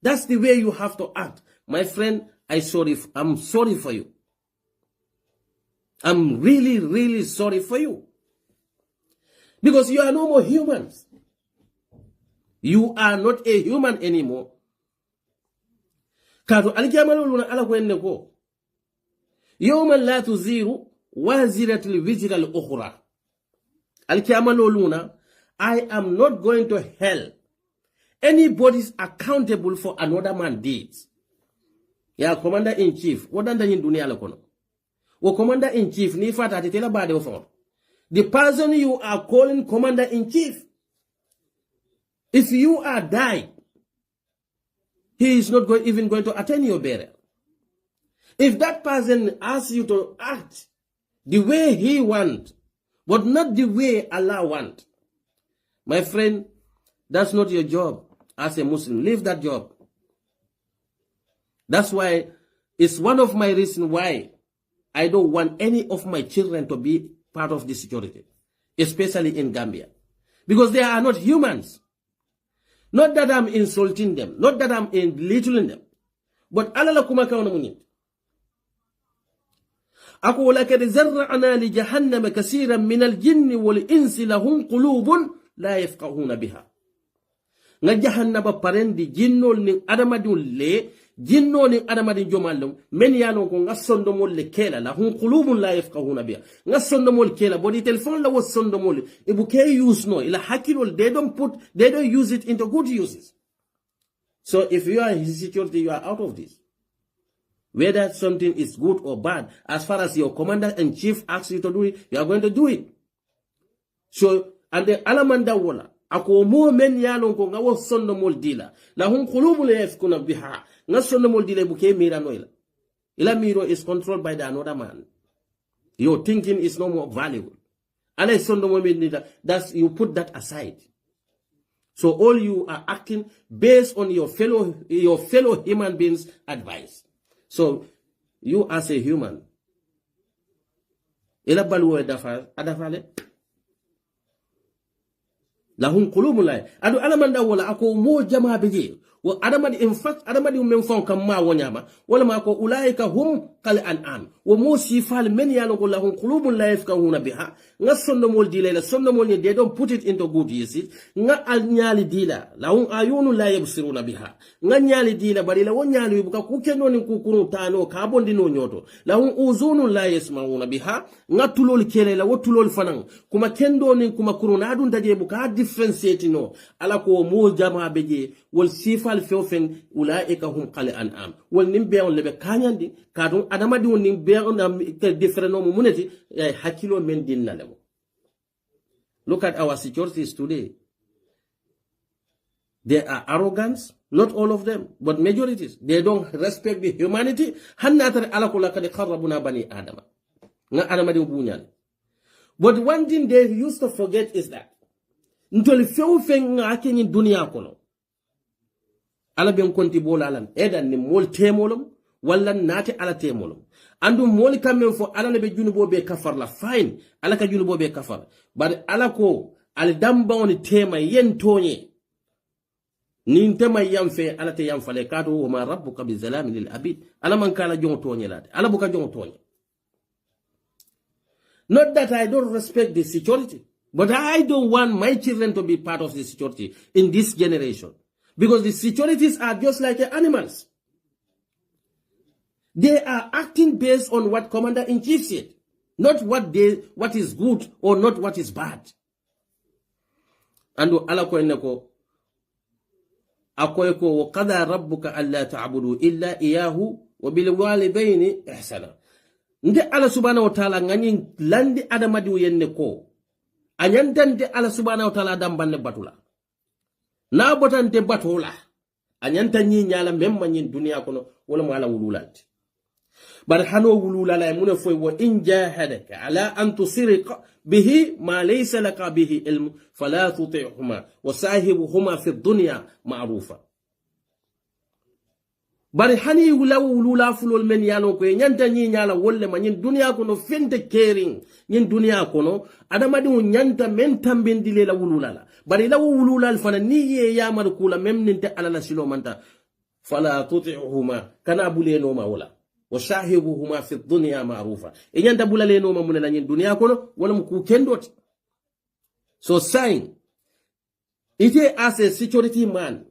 that's the way you have to act. My friend, I'm sorry for you. I'm really, really sorry for you. Because you are no more humans. You are not a human anymore. Kato alikiyamalo luna ala kwenne ko. يوما لا تزير وازرة الوزر الأخرى الكامل لونا I am not going to hell. Anybody is accountable for another man's deeds. Ya commander-in-chief wadanda yin dunia lakono wo commander-in-chief ni fata titela bade ofo the person you are calling commander-in-chief, if you are died, he is not even going to attend your burial. If that person asks you to act the way he wants, but not the way Allah wants, my friend, that's not your job as a Muslim. Leave that job. That's why it's one of my reasons why I don't want any of my children to be part of the security, especially in Gambia. Because they are not humans. Not that I'm insulting them, not that I'm belittling them, but Allah lakuma kawana muni. أقول لقد زرعنا لجهنم كثيرا من الجن والإنس لهم قلوب لا يفقهون بها. نجهنم بپرندي جنول نين أدمادون لي جنول نين أدمادين جمالهم من يانون كون غصندمول لكيلا لهم قلوب لا يفقهون بها. غصندمول كيلا بودي تلفون لو غصندمول إبو كي use no إلا حكيلول they don't use it into good uses. So if you are in security, you are out of this. Whether something is good or bad, as far as your commander-in-chief asks you to do it, you are going to do it. So, and the Essa Jawla, ako mo men yalon ko ngawo sonno mol dila, la hun qulubul yafkuna biha, nga sonno mol dila buke mira noila. Ila miro is controlled by the another man. Your thinking is no more valuable. Ale sonno mol dila, that's you put that aside. So all you are acting based on your fellow human beings' advice. So, you as a human, ila baluwa adafale. Lahum qulubun la. Adu Essa Jawla ako mo jama beje. wo adamadi in fact adamadi men fon kam ma wonyama wala ma ko ulaika hum qal an'am wo mo sifal men yalo ko lahum qulubun la yafqahuna biha nga sonno mol dila sonno mol ni they don't put it into good uses nga al nyali dila lahum ayunu la yabsiruna biha nga nyali dila bari la wonyali buka ku kendo ni ku kunu tano ka bondi no nyoto lahum uzunun la yasmauna biha nga tulol kele la wo tulol fanan kuma kendo ni kuma kunu na dun daje buka differentiate no ala ko mo jama beje wal sifal feofen ulaika hum qal an'am wal nimbe on lebe kanyandi kadon adamadi on nimbe on different no muneti hakilo men dinna lebo. Look at our securities today. They are arrogant, not all of them, but majorities. They don't respect the humanity. But one thing they used to forget is that ala ben konti bolalan edan ni mol temolum walla nati ala temolum andu mol kamen fo ala be junubo be kafar la fine ala ka junubo be kafar bar ala ko al damba on tema yen tonye nin tema yam fe ala te yam fale kato wa ma rabbuka bi zalami lil abid ala man kala jongo tonye lati ala buka jongo tonye. Not that I don't respect the security, but I don't want my children to be part of the security in this generation. Because the securities are just like animals. They are acting based on what Commander-in-Chief said, not what is good or not what is bad. And Allah ko enako akoy ko qada rabbuka alla ta'budu illa iyyahu wa bil walidayni ihsana. Nde Allah subhanahu wa ta'ala ngani landi adamadi yenne ko anyandante Allah subhanahu wa ta'ala dambanne batula. Na botante batola anyanta nyi nyala memma nyi dunia kono wala mala wululalti bar hano wululala mun foy wa in jahadaka ala an tusriqa bihi ma laysa laka bihi ilm fala tuti'huma wa sahibuhuma fi dunya ma'rufa. Bari hani wulula fulol men yalo ko nyanta nyi nyala wolle ma nyin dunia kono fente caring nyin dunia kono adamadi nyanta men tambendile la wululala bari la wululal fana niye ya mar kula mem ninte alala silo manta fala tuti'huma kana buleno ma wala wa sahibuhuma fi dunya ma'rufa e nyanta bulaleno ma munela nyin dunia kono wala mu ku kendot. So saying ite as a security man,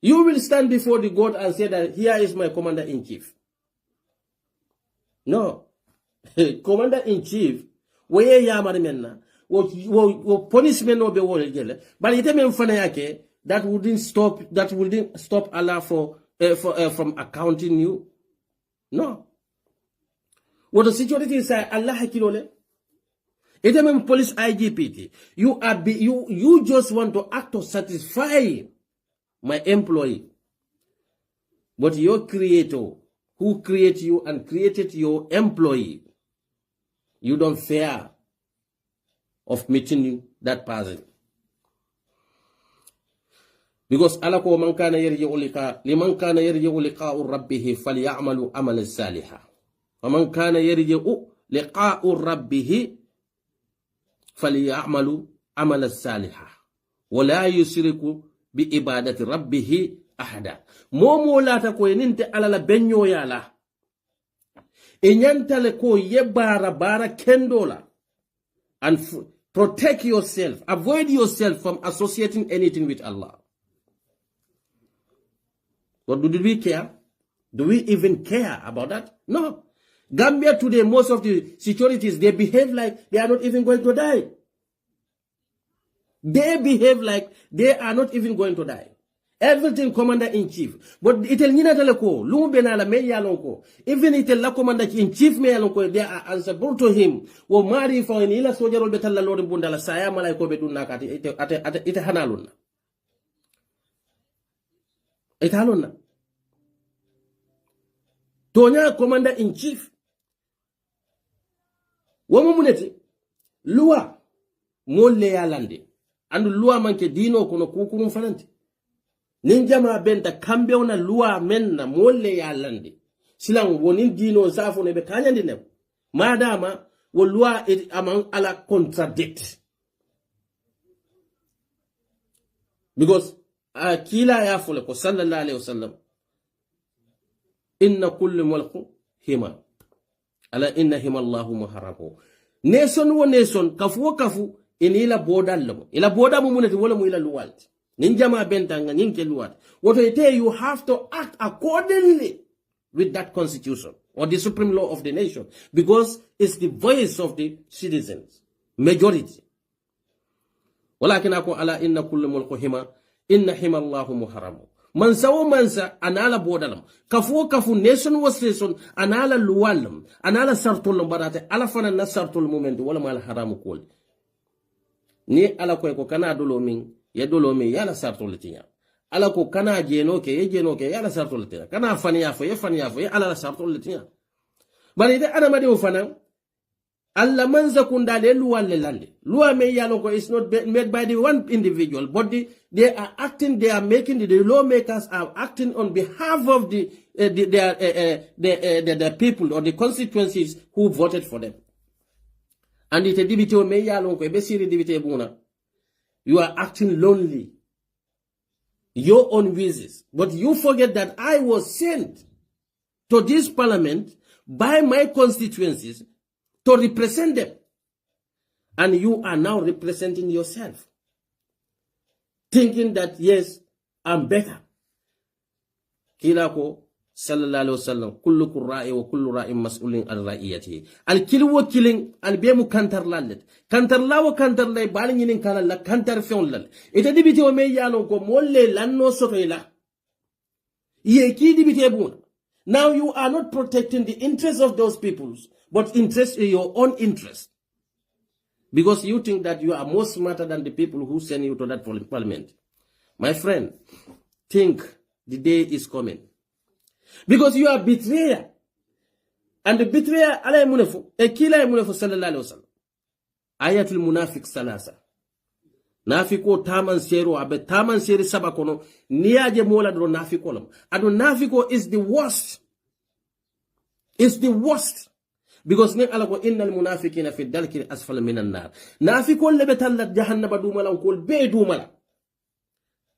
you will stand before the God and say that here is my commander-in-chief. No. Commander-in-chief, where yamari menna, wo punishment no be wole jele. But ite men fana yake, that wouldn't stop Allah from accounting you. No. What the security is Allah hakilole. Ite men police IGPT. You just want to act to satisfy my employee. But your creator, who created you and created your employee, you don't fear of meeting that person. Because Allah ko man kana yarji'u liman kana yarji'u liqa'u rabbih faly'amalu amalan salihan. Wa man kana yarji'u liqa'u rabbih faly'amalu amalan salihan. Wa la yusriku bi ibadati rabbihi ahada. Momo lata ko eninte alala benyo yala enyantale ko yebara bara kendola and protect yourself, avoid yourself from associating anything with Allah. But do we care? Do we even care about that? No. Gambia today, most of the securities, they behave like they are not even going to die. They behave like they are not even going to die. Everything commander-in-chief. But itel nina teleko, lumbe la me yalonko. Even itel la commander-in-chief me yalonko, they are answerable to him. Wo mari fa ni la soldier rol betal la lord bundala saya malay ko be dunna kati ite hanaluna. Ite haluna. Tonya commander-in-chief. Wo muneti loi molle yalande. Andu loi manke dino kono kukurun fananti. Ninjama benta kambe ona loi menna molle yalande. Silang wonin dino zafo nebe kanyandi ne. Madama wo loi it among ala contradict. Because kila ya fule ko sallallahu alaihi wasallam inna kullu mulku hima ala inna hima Allahu muharabu nation wo nation kafu inila bodal lamo ila bodamu munati wala mu ila luwalti nin jama bentanga nin ke luwat woto ite you have to act accordingly with that constitution or the supreme law of the nation because it's the voice of the citizens majority walakin ako ala inna kullu mulku hima inna hima Allahu muharamu mansa anala bodalam kafu nation was nation anala luwalam anala sartul barate ala fana na sartul moment wala mal haramu kol ni ala ko kana dolo min ya dolo min yala sartul tinya ala ko kana jeno ke yala sartul tinya kana faniya fo ya ala sartul tinya bari de ana made fana alla manza kunda le luwalle lande luwa me yalo ko is not made by the one individual but they are making the lawmakers are acting on behalf of the people or the constituencies who voted for them and it dibite me yalo ko be siri dibite buna you are acting lonely your own wishes but you forget that I was sent to this parliament by my constituencies to represent them. And you are now representing yourself. Thinking that, yes, I'm better. Kilako, sallallahu alaihi wasallam, kullu kurra'i wa kullu ra'in mas'ulin an ra'iyatihi. Al-kilu wa killing, al-bemu kantar lallet. Kantar lawa kantar lay, balin yinin kanal la, kantar fion lal. Ita dibiti wa me yanon ko, molle lanno soto ila. Ye ki dibiti ebuna. Now you are not protecting the interests of those peoples, but interest in your own interest. Because you think that you are more smarter than the people who send you to that parliament. My friend, think the day is coming. Because you are betrayer. And the betrayer, Allah munafu, ekila munafu sallallahu alaihi wasallam. Ayatul munafiq salasa. Nafiko taman sero abe taman seri sabakono niaje mola do nafiko lam. Ado nafiko is the worst. It's the worst. Because nek ala ko innal munafiqina fi dalki asfala minan nar. Nafiko lebe tallat jahannaba duma lan kol be duma la.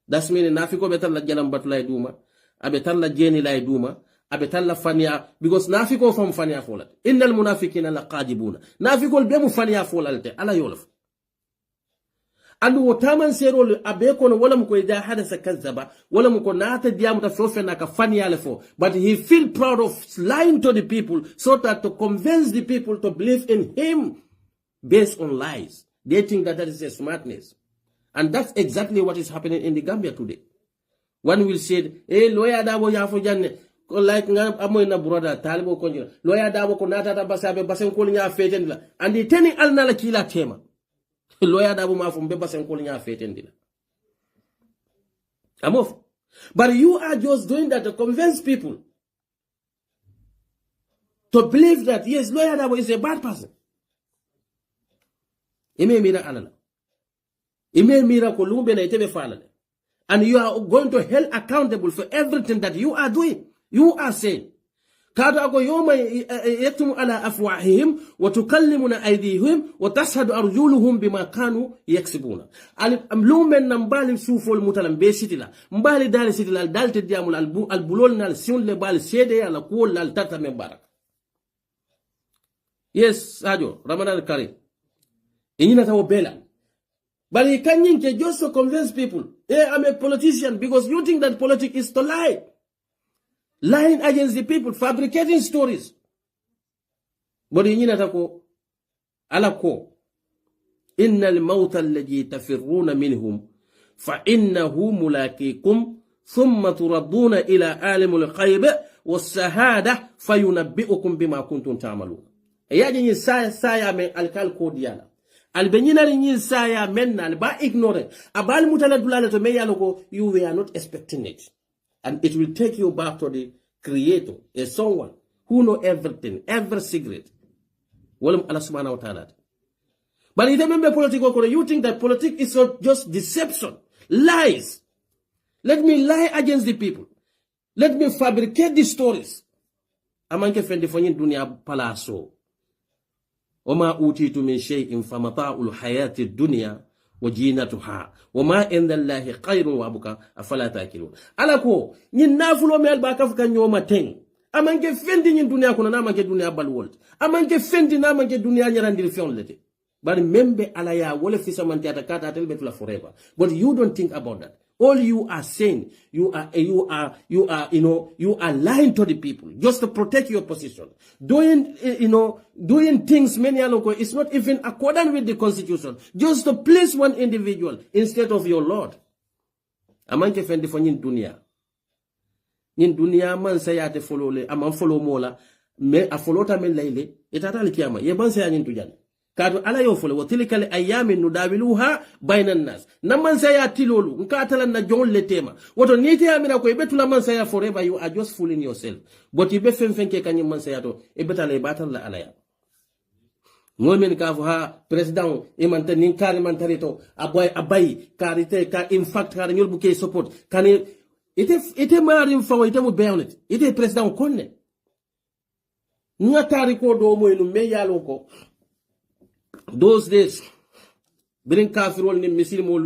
Das mean nafiko be tallat jalam batulay duma, abe tallat jeni lay duma, abe tallat fania because nafiko fam fania folat. Innal munafiqina laqadibuna. Nafiko be mu fania folalte ala yolof. Andu wotaman serol abe kono wala mko ida hadasa kazzaba wala mko nata diamu ta fofe na ka fani yale fo but he feel proud of lying to the people so that to convince the people to believe in him based on lies. They think that is a smartness, and that's exactly what is happening in the Gambia today. One will say lawyer dabo ya fo janne ko like nga amoy na brother talibo ko njira lawyer dabo ko nata ta basabe basen ko nya feten la andi teni alna la kila tema lawyer dabu ma fum be basen ko nya fetendila amof but you are just doing that to convince people to believe that yes lawyer dabu is a bad person ime mira alala ime mira ko lumbe na itebe falale and you are going to held accountable for everything that you are doing you are saying كادوا أقول يوم يكتم على أفواههم وتكلمنا أيديهم وتشهد أرجلهم بما كانوا يكسبون. أملوم من نبالي سوفو المتلم بيسيتلا مبالي دال سيتلا دال تديامل البلول نال سيون لبال سيدي على كل نال تاتا مبارك. Yes, Sajo, Ramadan Karim. Inina tawo bela. But he can't just to convince people. Hey, I'm a politician because you think that politics is to lie. Lying against the people, fabricating stories. But in Yinatako, Alako, Inna al-mawta alladhi tafirruna minhum, fa'innahu mulaqikum, thumma turadduna ila alimul qayb, was-sahada, fayunabbi'ukum bima kuntum ta'malun. Ayaji ni saya men alkal kodiyala. Albenyina ni saya men na ba ignore. Abal mutala dulala to meyaloko, you were not expecting it. And it will take you back to the creator, a someone who know everything, every secret. Walam Allah subhanahu wa ta'ala. But if you remember political, you think that politics is not just deception, lies. Let me lie against the people. Let me fabricate the stories. Amanke fendi fonyin dunia palaso. Oma utitu min shay'in famata'ul hayati dunya وجينتها وما عند الله خير وابقى افلا تاكلون alako nyin nafulo mel ba kaf kan nyoma teng amanke fendi nyin dunya kono na manke dunya balwol amanke fendi na manke dunya nyarandir fionlete but membe alaya wala fi samanti atakata telbe tula forever but you don't think about that. All you are saying, you are lying to the people just to protect your position. Doing things many aloko is not even accordant with the constitution, just to please one individual instead of your Lord. Amanke fendi for nyin dunia. Nyin dunia man sayate follow le, aman follow mola, me a follow ta men laile, itatali kiyama, ye ban saya nyin tujan. Kadu ala yo fole watilika li ayamin nudawiluha bainan nas naman saya tilolu nkatala na jon letema woto nite amina ko ibetula man saya forever. You are just fooling yourself, but ibe fenfenke kanyi man saya to ibetala ibatal la alaya ngomen ka ha president imanta nin kari man tarito abai karite ka in fact kari nyol buke support kani ite marim fawo ite mu beonet ite president konne ngatari ko do moy no me yalo ko those days birin kafirol ni muslimol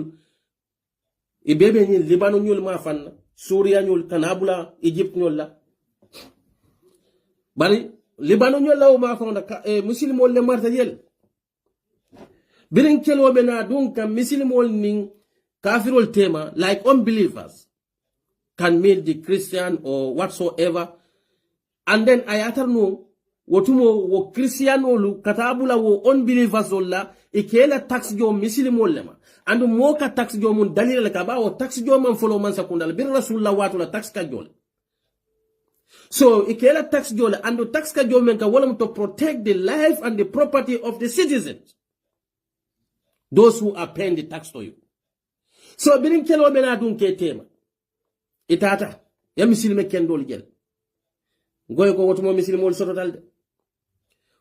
ibebe ni libano nyol ma fan Syria nyol kanabula Egypt nyol la bari libano nyol la ma fa na muslimol le marta yel birin kelo be na donc muslimol ni kafirol tema like unbelievers can meet the Christian or whatsoever, and then ayatar no wotumo wo Christian olu katabula wo unbelievers olla ikela tax jo muslimol lema and mo ka tax jo mun dalil ka ba wo tax jo man follow man sakundal bir rasulullah watula tax ka jole so ikela tax jole and tax ka jo men ka wala to protect the life and the property of the citizens, those who are paying the tax to you. So birin kelo bena dun ke tema itata ya muslime ken dol gel goy ko wotumo muslimol sototal de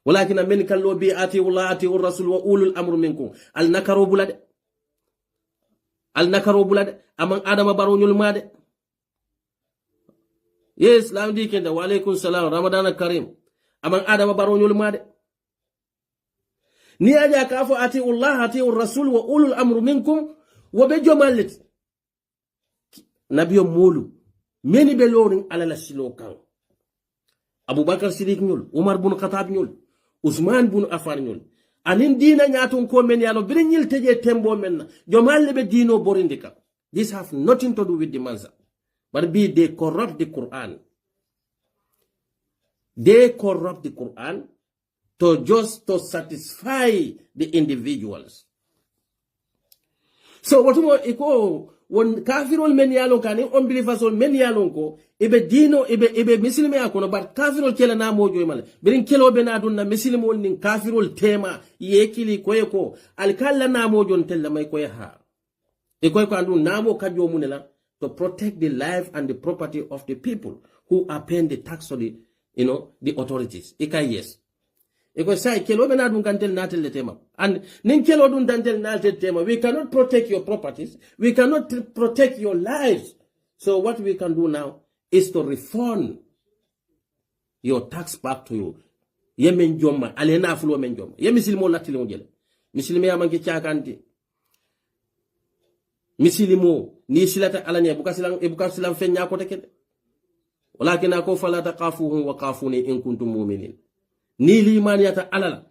ولكن من كلو بي آتي الله آتي الرسول وأولو الأمر منكم النكرو بلاد أمان آدم بارون يلماد يس لام دي كنت وعليكم السلام رمضان الكريم أمان آدم بارون يلماد ني أجا كافو آتي الله آتي الرسول وأولو الأمر منكم وبجو مالت نبي مولو مني بلورين على لسلو كان أبو بكر صديق نيول عمر بن الخطاب نيول Usman bun Affan ñol anin dina ñaton ko men yalo bire ñil teje tembo men jomal be dino borindika. This have nothing to do with the mansa, but be they corrupt the Quran. They corrupt the Quran to satisfy the individuals. So what more iko won kafirol men yalo kan unbelievers men yalo ko ibe dino ibe muslimi akono bar kafirol kela na mojo mal birin kelo be na dunna muslimol nin kafirol tema yekili koyeko alkalla na mojo tella may koy ha e koy ko andu namo kajo munela to protect the life and the property of the people who are paying the tax to the the authorities. Yes. Because say kelo be na dun kantel natel le tema and nin kelo dun dantel natel tema, we cannot protect your properties, we cannot protect your lives. So what we can do now is to refund your tax back to you. Ye men jomma alena fulo men jomma ye misilimo latile mo jele misilime ya manke chakanti misilimo ni silata alanya bukasilam fenya ko tekede walakin ako fala taqafuhum wa qafuni in kuntum mu'minin ni limani yata alala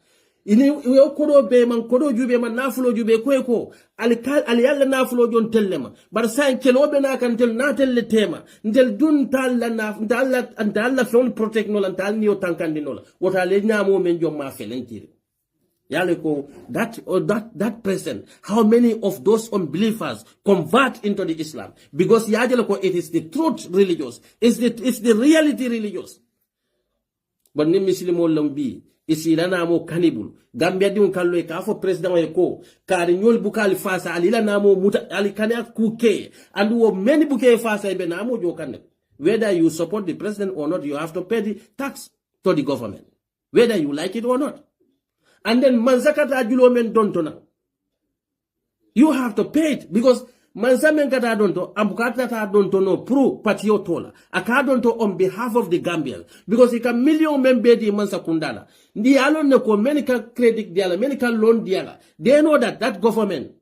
ini yo kodo be man kodo jube man nafulo jube ko ali yalla nafulo jon tellema bar sa kelo be na kan tel na telle tema ndel dun talla na ndalla fon protect no lan tal ni o tankandi no la wota le nyamo men jom ma felentiri yalla ko that person, how many of those unbelievers convert into the Islam because yajelo ko it is the truth religious, it's the reality religious. But ni muslimo lambi isi lana mo kanibul Gambia di kallo e ka fo president e ko kari nyol bukali fasa alila namo muta alikania kuke and wo many buke fasa be namo jo kanne. Whether you support the president or not, you have to pay the tax to the government, whether you like it or not. And then manzakata ajulo men donto na, you have to pay it because manzamen kata donto ambukata ta donto no pro patio tola akadonto on behalf of the Gambians because ika million membe di mansa kundala ndi alon ne ko menika credit diala menika loan diala. They know that government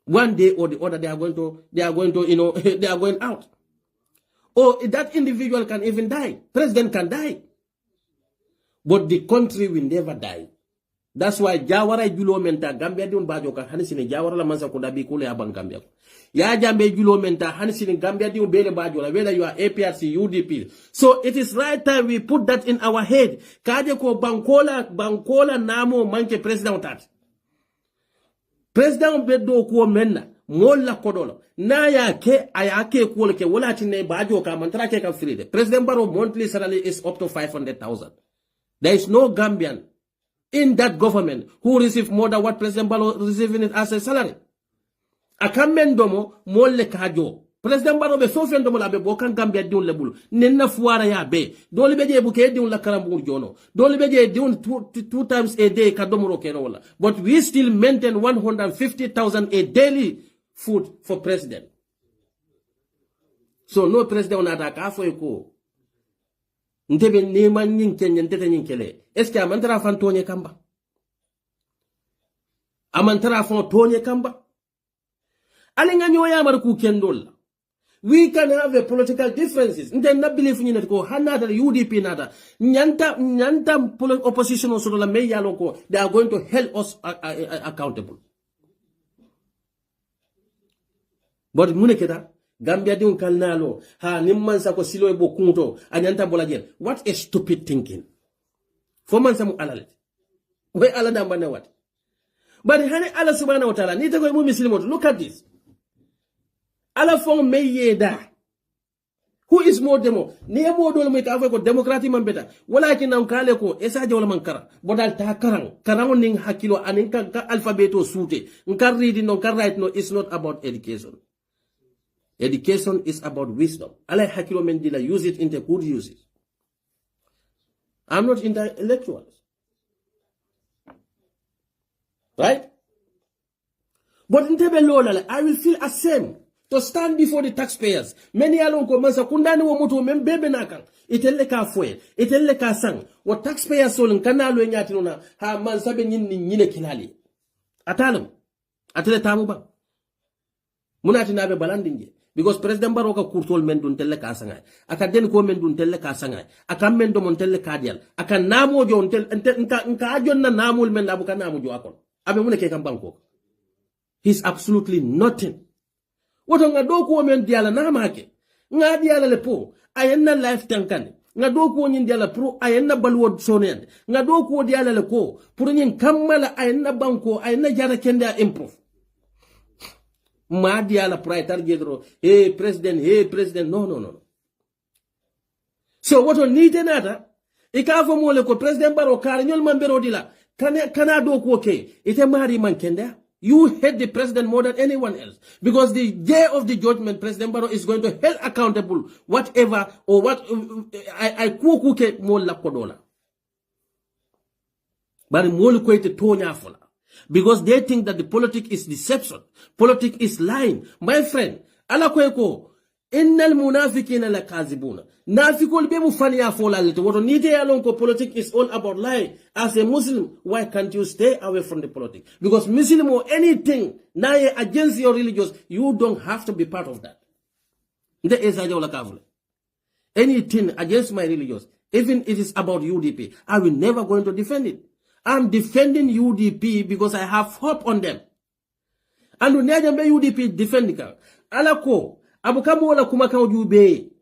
One day or the other, they are going to, they are going out. Or that individual can even die. President can die. But the country will never die. That's why Jawara Julo Menta Gambia Dun Bajoka Hanisini Jawara La Mansa Kudabi Kule Aban Gambia. Ya Jambe Julo Menta Hanisini Gambia Dun Bele Bajola, whether you are APRC, UDP. So it is right time we put that in our head. Kajeko Bankola Namo Manke President that. President Bedo Kuo Menna, Mola Kodolo. Naya ke ayake kuole ke wala tine Bajoka Mantra ke free. President Barrow monthly salary is up to 500,000. There is no Gambian in that government who receive more than what President Barrow receiving it as a salary. Akamendomo molle kajo. President Barrow be sofendomo la be bokan Gambia diun lebulu. Nenna fuara ya be. Doli beje buke diun la karambur jono. Doli beje diun two times a day kadomuro kenola. But we still maintain 150,000 a daily food for president. So no president on attack afo eko. Ntebe nema nyinke nyentete nyinkele. Eske amantara fan tonye kamba? Amantara fan tonye kamba? Alinga nyoya marku kendola. We can have a political differences. Nte na believe nyine ko hanada UDP nada. Nyanta opposition also la meya loko. They are going to hold us accountable. But munekeda Gambia diun kalnalo ha nimman sa ko silo e bokunto anyanta bolajen. What a stupid thinking. Foman samu alalet. We alada mbane what? But hani Allah subhanahu wa ta'ala nita ko mu muslimo. Look at this. Allah fon meyeda. Who is more demo? Niya mo do mo ka ko democratic man beta. Walakin nan kale ko esa jawla man kara. Bodal ta karang ning hakilo anin ka alphabeto sute. Nkar reading no kar right no is not about education. Education is about wisdom. Allah hakilo mendila use it into good uses. I'm not intellectuals. Right? But in Tebelolale, I will feel ashamed to stand before the taxpayers. Many alone komansa kundani wo mutu membebe nakang. Itelle ka foye, itelle ka sang. What taxpayers solun kanalo nyati nuna ha mansabe nyine kinali. Atalum. Atele tamu bang. Munati nabe balandinje. Because President Barrow ka kurtol mendun telle ka sangay. Aka den ko mendun telle ka sangay. Aka mendo mon telle ka dial. Aka namo jo nka ajon na namul men labu ka namo jo akon. Abe mune ke kambanko. He's absolutely nothing. Woto nga do ko men diala na make. Nga diala le po ayenna life tankane. Nga do ko nyin diala pro ayenna balwod sonen. Nga do ko diala le ko pour nyin kammala ayenna banko ayenna jara kende improve. Ma diala praitar gedro hey president no. So woto nite nata ikafo mole ko President Barrow kar nyol mambero dila kana do ko ke ite mari man kende. You hate the president more than anyone else. Because the day of the judgment, President Barrow is going to hold accountable whatever or what I kuke mo la kodola. But mo ko ite tonya fola. Because they think that the politics is deception. Politics is lying. My friend, ala ko innal munafiqina lakazibuna. Nafikul be mufani afola lete. Woto nite alon ko politics is all about lie. As a Muslim, why can't you stay away from the politics? Because Muslim or anything na against your religious, you don't have to be part of that. Nde Essa Jawla kavule. Anything against my religious, even it is about UDP, I will never going to defend it. I'm defending UDP because I have hope on them. And when I UDP defend ka, alako abukamu wala kumaka ujube.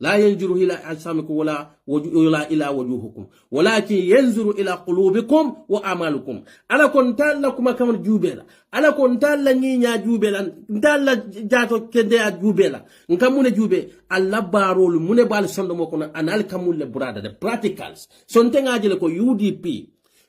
لا ينظر إلى أجسامكم ولا إلى وجوهكم ولكن ينظر إلى قلوبكم وأعمالكم أنا كنت لكم كمان جوبلا أنا كنت لنيا جوبلا نتالا جاتو كده جوبلا نكمل جوبه الله بارول من بال سندم كنا أنا الكمل لبرادة the practicals سنتين أجل كو UDP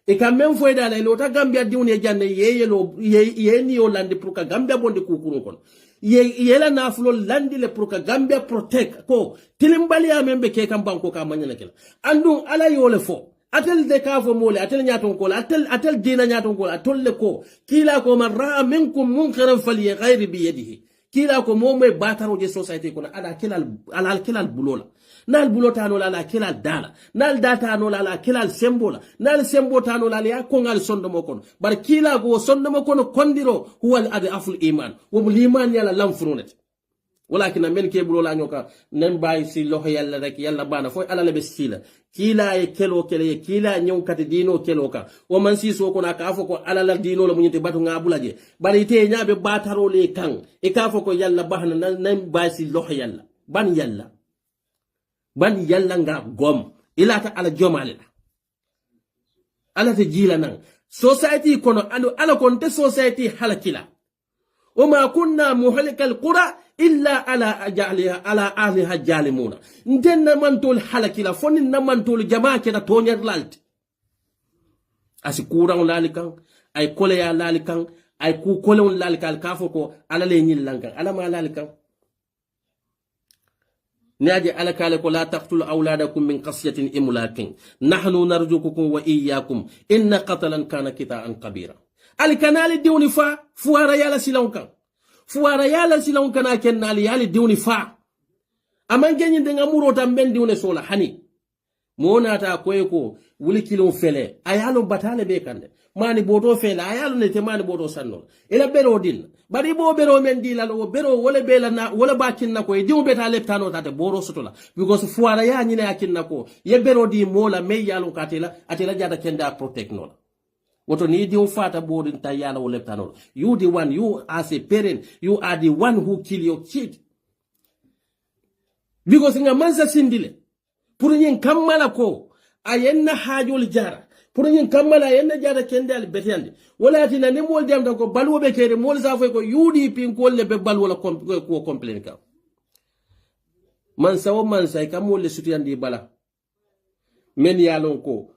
ikamen foida la ilota Gambia diune janne ye ni Holland pour ka Gambia bonde kukuru kon yela na fulo landi le pour ka Gambia protect ko tilimbali amembe ke kan banko ka manyana kala andu ala yole fo atel de ka fo mole atel nyaton ko atel dina nyaton ko atolle ko kila ko man ra'a minkum munkaran fali ghairi bi yadihi kila ko momo bataro je society ko ala kilal bulola nal bulotano la kelal dala nal datano la kelal sembola nal sembotano la ya ko ngal sondomo kono bar kila go sondomo kono kondiro huwal adi aful iman wo liman yala lamfununet walakin men ke bulola nyoka nem bay si loho yalla rek yalla bana fo ala be sila kila e kelo kele kila nyon kati dino kelo ka o man si so ko na ka fo ko ala la dino lo munyete batu ngabulaje bari te nyaabe bataro le kan e ka fo ko yalla bahna nem bay si loho yalla ban yalla nga gom ila ta ala jomale ala te jila nan society kono ala konte society halakila وما كنا مهلك القرى إلا على أهلها جالمون ندنا من تول حلك لا فننا من تول جماعة كده تونير لالت أسكوران لالكان أي كوليا لالكان أي كولون لالكان كافوكو على لينيل لانكان على ما لالكان ناجي على كالكو لا تقتلوا أولادكم من قصية إملاك نحن نرجوكم وإياكم إن قتلا كان كتاء كبيرا الكنال ديوني فوارا يالا سيلونكا كنال يالا ديوني aman genyi denga murota mbendi une sola hani mona ta koyeko wuli kilo fele ayalo batale be kande mani bodo fele ayalo ne temani bodo sanno ela bero din bari bo bero men dilal wo bero wala bela na wala bakin nako e dimu beta leptano tate boro sotola because fuara ya nyine akin nako ye bero di mola me yalo katela atela jada kenda protect no woto ni dimu fata bodin ta yala wo leptano you the one, you as a parent, you are the one who kill your kid because nga mansa sindile pour ñen kamala ko ayenna hajol jara pour ñen kamala ayenna jara kende al betende wala tina ne mol dem ko balwo be kere mol sa fay ko UDP ko le be bal wala ko complain ka man sawo man say kam mol le sutiyandi bala men yalon ko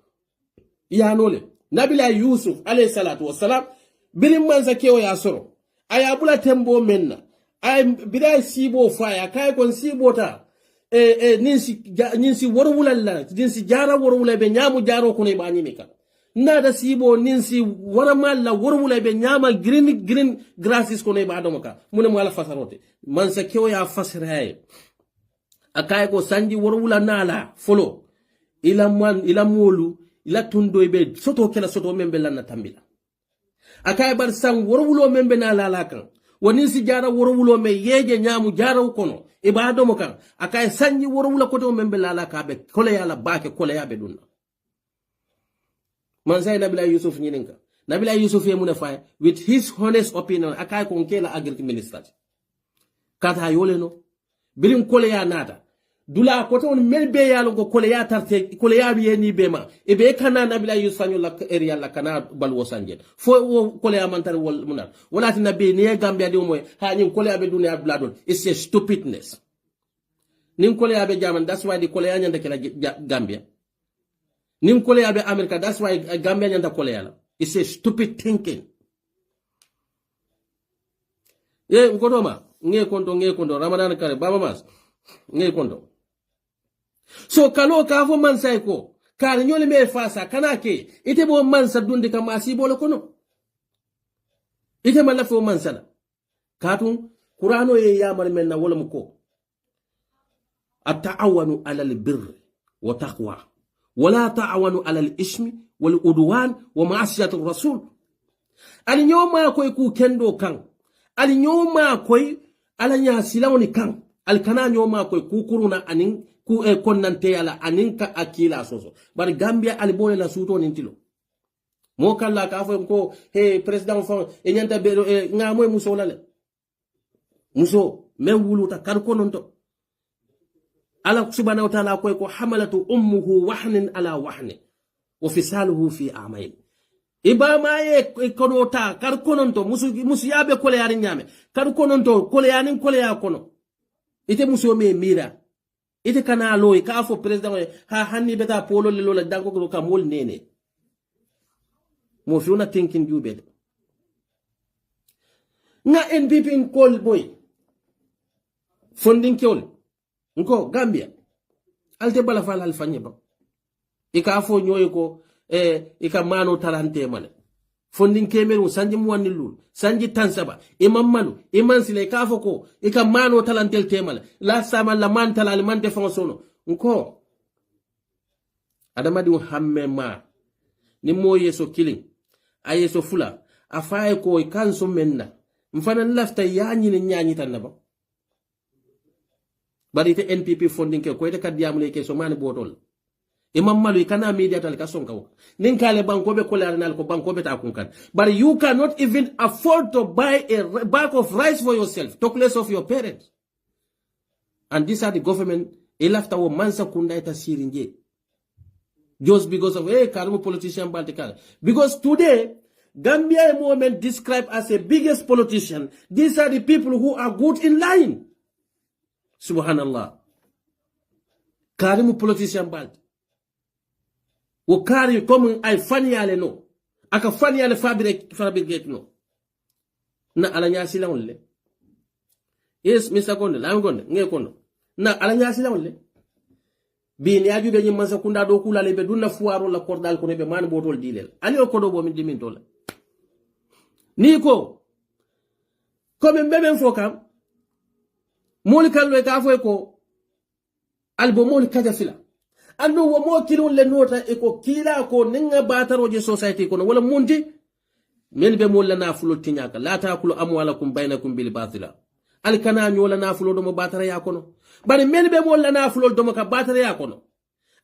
yanole nabila yusuf alayhi salatu wassalam birim man sa kewo ya soro aya bula tembo menna ay biday sibo faya kay kon sibota ninsi worwulalla ninsi jara worwula be nyamu jaro ko ne ba nyimika nada sibo ninsi waramalla worwula be nyama green grasses ko ne ba domoka mune mo ala fasarote man sa kewo ya fasiraye akay ko sanji worwula nala folo ila molu ila tundo be soto kala soto membe lanna tambila akay bar sang worwulo membe nala lakan woni si jara worwulo me yeje nyamu jara kono ibado mo kan akay sanyi worwula ko to membe lala kabe kole yala baake kole yabe dunna man say nabila yusuf nyininka nabila yusuf yemuna fay with his honest opinion akay ko kela agriculture minister kata yoleno bilim kole ya nata dula ko to melbe yalo ko kole ya tarte kole ya biye ni bema e be kana nabila yusuf fanyo la area la kana balwo sanje fo kole ya mantar wol munar wala ti nabi ni gambia di moy ha nyin kole ya be dunya bladon it's a stupidness nim kole ya be jaman that's why di kole ya nyanda kala gambia nim kole ya be america that's why gambia nyanda kole ya la it's a stupid thinking ngodoma nge kondo ramadan kare baba mas nge kondo so kalo ka fo man say ko kar nyole me fasa kanake ite bo man sa dundi ka masi bolo kono ite man la fo man sala katun qur'ano ye yamal men na wala muko at-ta'awanu 'ala al-birri wa taqwa wa la ta'awanu 'ala al-ismi wal udwan wa ma'siyati ar-rasul ali nyoma koy ku kendo kan ali nyoma koy ala nya silawni kan al kana nyoma koy ku kuruna anin ku konnante ala anin ka akila soso bar gambia al boye la suto nintilo mo kala ka fo ko he president fon e nyanta be nga moy muso lale muso men wuluta kar kononto ala subhanahu wa ta'ala koy ko hamalatu ummuhu wahnan ala wahni wa fisaluhu fi amayn ibama ye konota kar kononto musu yabe kole yari nyame kar kononto kole yanin kole ya kono ite muso me mira ite kana loy ka fo president ha hanni beta polo le lola danko ko ka mol nene mo fiuna thinking jube nga NPP in call boy funding kol nko gambia alte bala fal al fanye ba ika fo nyoy ko ika mano talante male funding kemeru sanji mu wanilul sanji tansaba imam manu iman sile ka fo ko ika mano talantel temale la sama la man talal man de fonsono nko adamadi hamme ma ni mo yeso killing ayeso fula afaye ko kanso menna mfana lafta yañi ne ñañi tan ba bari te NPP funding ke ko ite kadiyamule ke so mani botol imam malu kana media tal ka sonka nin kale banko be ko laranal ko banko be ta kun kan but you cannot even afford to buy a bag of rice for yourself, talk less of your parents. And these are the government elafta wo mansa kunda ita sirinje just because of Karimu politician Baltikal. Because today Gambia movement described as the biggest politician. These are the people who are good in line. Subhanallah. Karimu politician Balt. Wo kari comme ay faniale no. Aka faniale fabricate no. Na alanya sila ulle. Yes, Mr. Konde, I'm going nge kono. Na alanya sila ulle. Bi ni aju be nyima sa kunda do kula lebe dunna fuaro la kordal ko be man botol dilel. Ali o kodo bo min dimin tola. Ni ko comme mbebe fokam moli kallo ka fo ko albo moli kaja fila. Ando wo mo kilon le nota e ko kila ko ninga bataroje society kono wala mundi men be molla na fulo tinyaka la taakulu amwalakum bainakum bil batila al kana nyola na fulo do mo batara ya kono bari men be molla na fulo do mo ka batara ya kono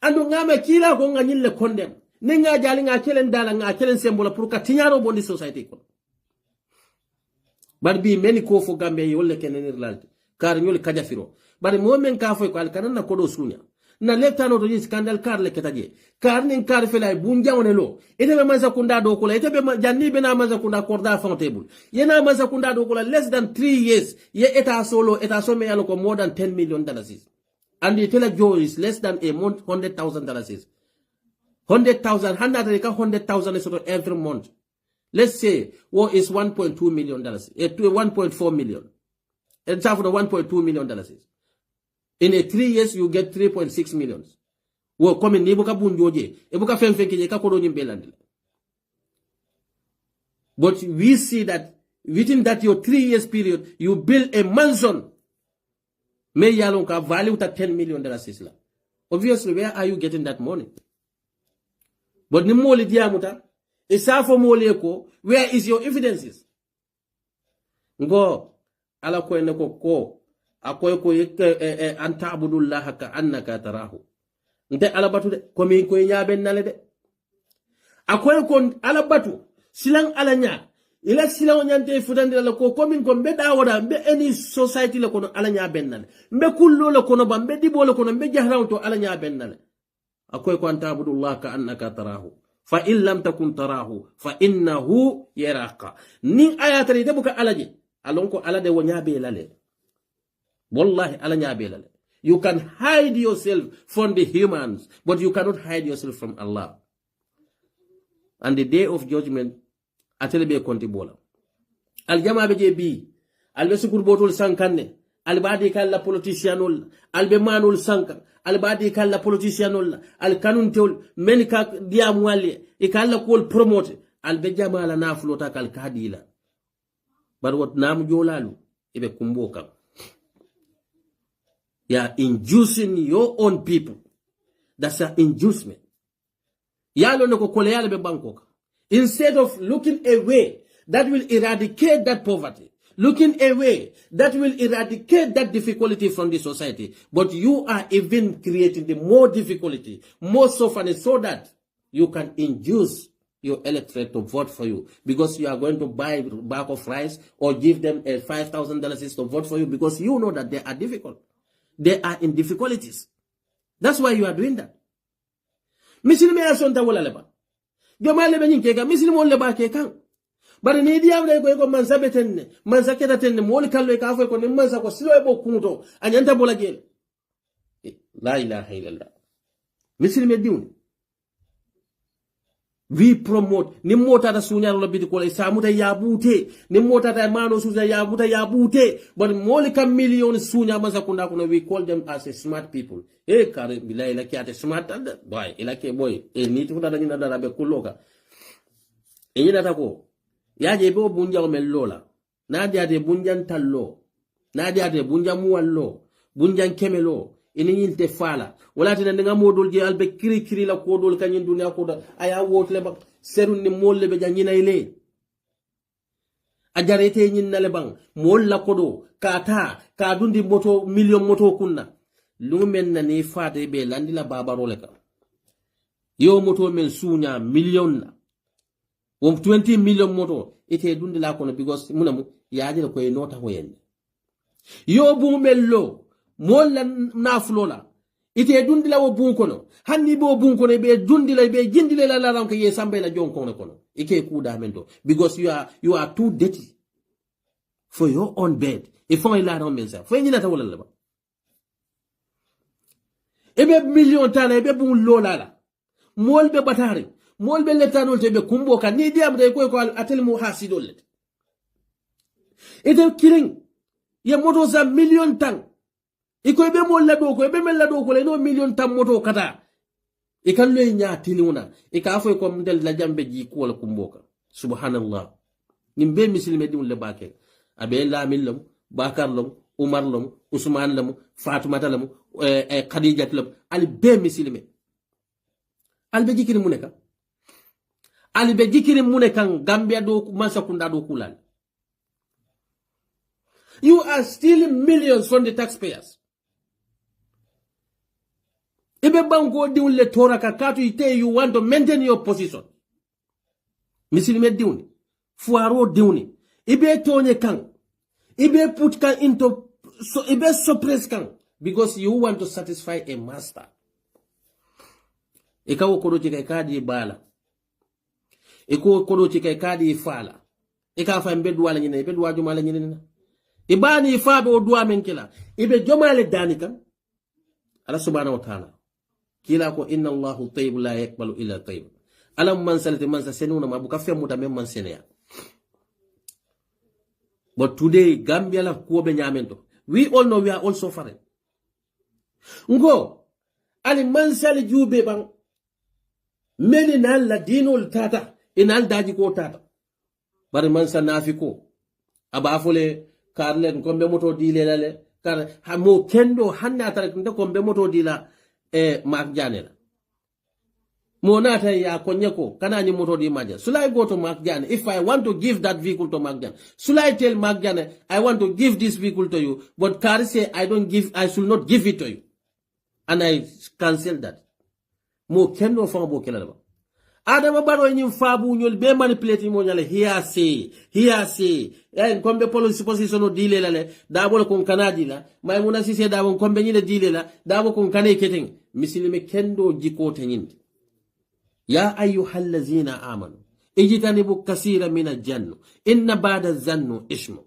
ando ngama kila ko nganyille kondem ninga jali nga kelen dala nga kelen sembola pour ka tinyaro bondi society kono bari bi men ko fo gambe yolle kenenir lalti kar nyol kajafiro bari mo men ka fo ko al kana na kodo sunya na leptano to scandal kar le ketaje kar nin kar felay bunja wonelo ite be manza kunda do kula ite be janni be na manza kunda korda fontable yena manza kunda do kula less than 3 years ye eta solo eta so me yalo ko more than $10 million, and the tele joe is less than a month $100,000, 100,000 100,000 is every month. Let's say what is $1.2 million, 1.4 million, it's half of the $1.2 million. In a 3 years, you get 3.6 million. Wo come in Nibuka Bunjoje, Ebuka Femfenke, Kakodonim Beland. But we see that within that your 3 years period, you build a mansion. May Yalonka value that $10 million. Obviously, where are you getting that money? But Nimoli Diamuta, Isafo Moleko, where is your evidences? Go, Alako ko. Akoy ko anta abudullah ka annaka tarahu nte alabatu de komi ko nyaaben nale de akoy ko alabatu silang alanya ila silang nyante futande la ko komi ko be dawoda be any society la kono alanya ben nale be kullo la kono ba be dibo la kono be jahraw to alanya ben nale akoy ko anta abudullah ka annaka tarahu fa in lam takun tarahu fa innahu yaraka ni ayatari de buka alaje alon ko alade wo nyaabe lale. Wallahi ala nyabelale. You can hide yourself from the humans, but you cannot hide yourself from Allah. And the day of judgment, atelebe konti bola. Al jama beje bi, al besukur botol sankanne, al badi kala politicianol, al be manol sanka, al badi kala politicianol, al kanun teol, men ka diamwale, e kala kol promote, al be jama la naflota kal kadila. But what nam jolalu, ebe kumboka. You are inducing your own people. That's an inducement. Instead of looking away that will eradicate that poverty, looking away that will eradicate that difficulty from the society, but you are even creating the more difficulty, more suffering, so that you can induce your electorate to vote for you, because you are going to buy a bag of rice or give them a $5,000 to vote for you, because you know that they are difficult. They are in difficulties. That's why you are doing that. Misili me asonta wala leba. Joma leba nyinkeka, misili mo leba kekan. Bari ni diya wala ko mansa betenne, mansa keta tenne, mo kallo ka afo ko ni mansa ko silo ebo kunto, anyanta bola gel. La ilaha illallah. Misili me diuni. We promote ni mota da sunya lo bidi ko la samuta yabute ni mota da mano sunya yabuta yabute, but molika million sunya maza kunda kuna, we call them as a smart people. Kare bila ila ki ate smart boy ila ke boy ni tu da nyina da be kuloka nyina ta ko yaje be bunja o mel lola na dia de bunjan tallo na dia de bunja muwallo bunjan kemelo ini yinte fala wala tan nga modol je albe kiri la kodol kanyin dunya ko da aya wotle ba serun ni molle be janyina ile ajarete nyin nale bang molla kodo kata ka dundi moto million moto kunna lumen na ni fate be landila babarole ka yo moto men sunya million na 20 million moto ite dundi la kono because munamu yaji ko e nota ho yende yo bu mello molla nafulola ite dundi la wo bu kono hanni bo bu kono be dundi la be jindi la la ranko ye sambe la jon kono ike kuda mento because you are too dirty for your own bed if I la ron mensa fo nyina ta wala la ba ebe million tana ebe bu lola la mol be batari mol be letanol te be kumbo kan ni diam de ko atel mu hasidol let ite kiring ye moto za million tan iko be mol la do ko be mel la do ko le no million tan moto kata e kan le nya tiluna e ka fo ko mdel la jambe ji ko wala kumboka subhanallah nimbe muslime dim le bake abe la millam bakar lam umar lam usman lam fatumata lam khadija lam al be muslime al be jikiri muneka al be jikiri muneka gambia do masakunda do kulal. You are stealing millions from the taxpayers. Ibe bango diun le tora kakatu ite you want to maintain your position. Misilime diuni. Fuaro diuni. Ibe tonye kang. Ibe put kang into so ibe suppress kang because you want to satisfy a master. Ikawo kodo chika kadi bala. Ikawo kodo chika kadi fala. Ikafa mbedu wala nyine mbedu waju mala nyine. Ibani ifabe odua menkila ibe jomale danika ala subhanahu wa ta'ala kila ko inna Allahu tayyib la yaqbalu illa tayyib alam man salati man senuna mabuka femuta mem man senea. But today Gambia la ko be nyamento we all know we are also suffering ngo ali man sali jube bang meni nan la dinul tata inal daji ko tata bari man sanafiko abafule Karlen kombe moto dile lale kar hamo kendo hanna tara kunta kombe moto dila Mark Janela mo nata ya konyeko kana ni moto di maja should I go to Mark Jan if I want to give that vehicle to Mark Jan should I tell Mark Jan I want to give this vehicle to you but Kari say I should not give it to you and I cancel that mo kendo fa bo kelala Adama baro nyim fabu nyol be manipulate mo nyale here say kombe policy position o dile lale dabo ko kanadi la may muna sise dabo kombe nyile dile la dabo ko kane keteng misilime kendo jiko tenyindi ya ayyuhallazina amanu ijtanibu kaseera min aljannu inna ba'da zannu ismu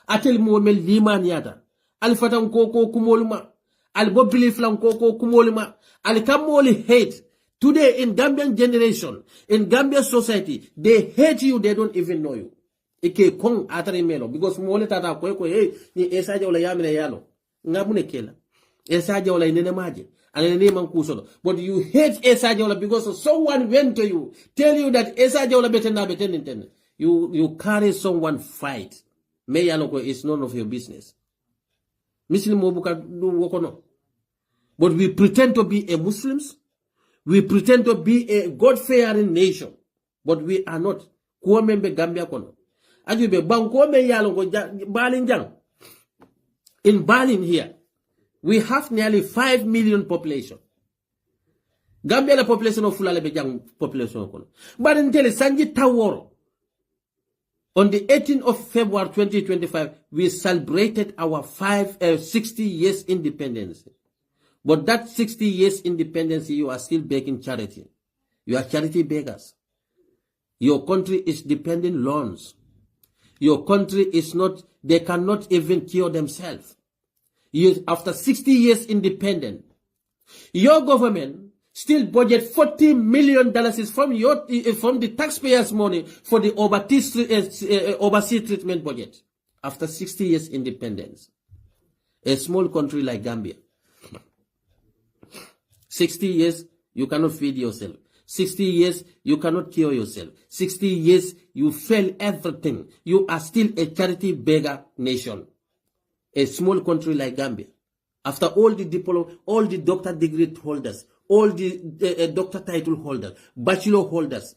atel mo mel liman yata al fatan koko kumoluma al bobili flan koko kumoluma al kamoli hate. Today in Gambian generation, in Gambian society, they hate you, they don't even know you. Ike kong atari melo because mole tata ko hey ni Essa Jawla yamina yalo ngabune kela Essa Jawla inene maje anene man kusodo but you hate Essa Jawla because someone went to you tell you that Essa Jawla beten you carry someone fight me yalo ko is none of your business Muslim obuka do wokono but we pretend to be a Muslims. We pretend to be a God-fearing nation, but we are not. Kuomembe Gambia kono. Ajube banko me yalongo Balinjang. In Balin here, we have nearly 5 million population. Gambia la population of Fulale Bejang population kono. But until Sanji Taworo, on the 18th of February 2025, we celebrated our 60 years independence. But that 60 years independence, you are still begging charity. You are charity beggars. Your country is depending loans. Your country is not, they cannot even cure themselves. After 60 years independent, your government still budget $40 million from the taxpayers' money for the overseas treatment budget. After 60 years independence, a small country like Gambia, 60 years, you cannot feed yourself. 60 years, you cannot cure yourself. 60 years, you fail everything. You are still a charity beggar nation. A small country like Gambia. After all the diploma, all the doctor degree holders, all the doctor title holders, bachelor holders.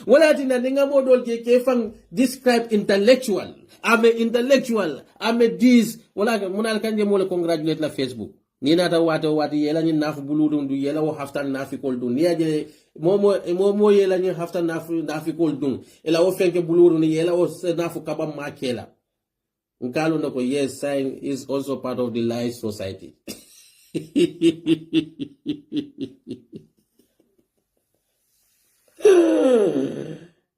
Wala tina ninga model ke fang describe intellectual. I'm an intellectual. I'm a this. Wala munal kanje mole congratulate la Facebook. Ni nata wati yela ni nafu buludum du yela wo haftan nafi kol du. Ni aje momo yela ni haftan nafi kol du. Ela wo fenke buludum ni yela wo nafu kabam makela. Nkalo nako yes, sign is also part of the life society.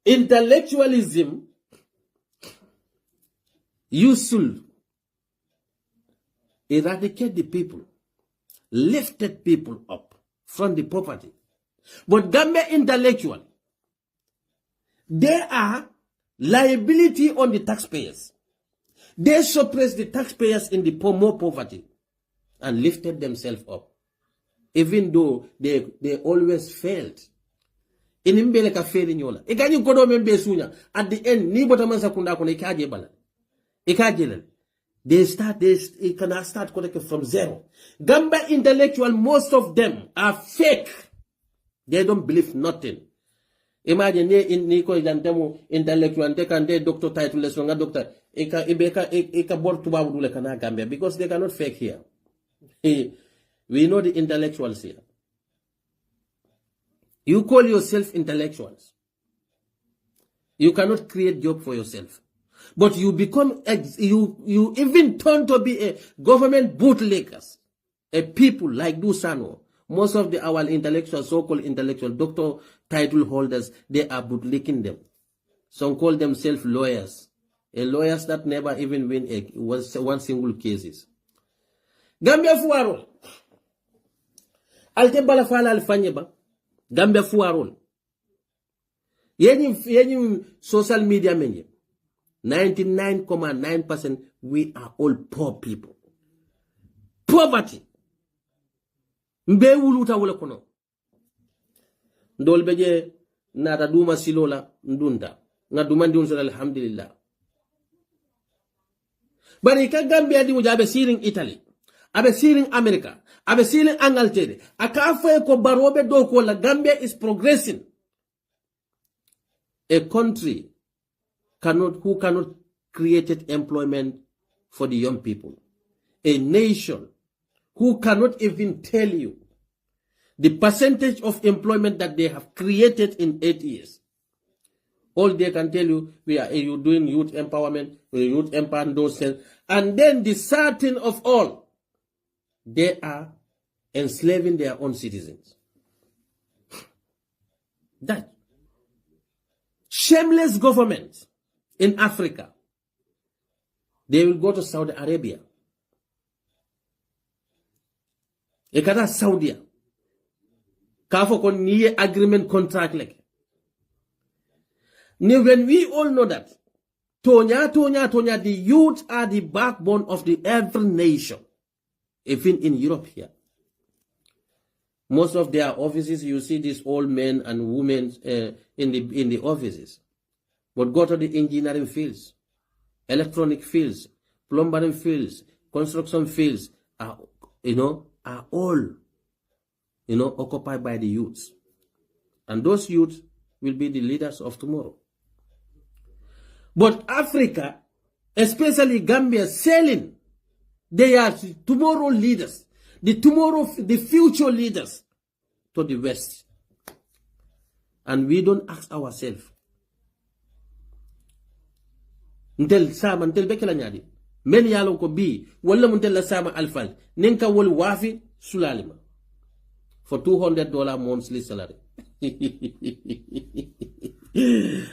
Intellectualism should eradicate the people, lifted people up from the poverty. But Gambia intellectual, they are liability on the taxpayers. They suppress the taxpayers in the more poverty and lifted themselves up, even though they always failed. Inimbele ka feri nyola. Ikanyi kodo membe sunya. At the end, ni botamansa kunda kona ikaje bala. Ikaje. They cannot start from zero. Gambia intellectual, most of them are fake. They don't believe nothing. Imagine ni ko jantemo intellectual they can de doctor title les nga doctor eka bor tubabu dule kana Gambia because they cannot fake here. We know the intellectuals here. You call yourself intellectuals. You cannot create job for yourself. But you become, you even turn to be a government bootleggers. A people like Dusano. Most of our intellectuals, so-called intellectual doctor title holders, they are bootlicking them. Some call themselves lawyers. Lawyers that never even win one single cases. Gambia fuaro. Alte bala fala alfanyeba. Gambia fuarol. Yenyi social media menye. 99.9% we are all poor people. Poverty. Mbe wuluta wala kono. Ndolbeje nata duma silola ndunda. Nga duma ndiunsa alhamdulillah. Bari ka Gambia di abe siring Italy. Abe siring America. Abe siring Angleterre. Akafe ko barobe doko la Gambia is progressing. A country who cannot create employment for the young people. A nation who cannot even tell you the percentage of employment that they have created in 8 years. All they can tell you, you doing youth empowerment, youth empowering those things. And then the sad thing of all, they are enslaving their own citizens. That shameless government in Africa, they will go to Saudi Arabia. Ekata Saudi. Kafo kon niye agreement contract like. When we all know that, Tonya, the youth are the backbone of every nation, even in Europe here. Most of their offices, you see these old men and women in the offices. But go to the engineering fields, electronic fields, plumbing fields, construction fields, are all, occupied by the youths. And those youths will be the leaders of tomorrow. But Africa, especially Gambia, selling, they are tomorrow leaders, the future leaders to the West. And we don't ask ourselves, Ntel sama ntel bekela nyadi men yalo ko bi wala muntel la sama alfal ninka wol wafi sulalima for $200 monthly salary.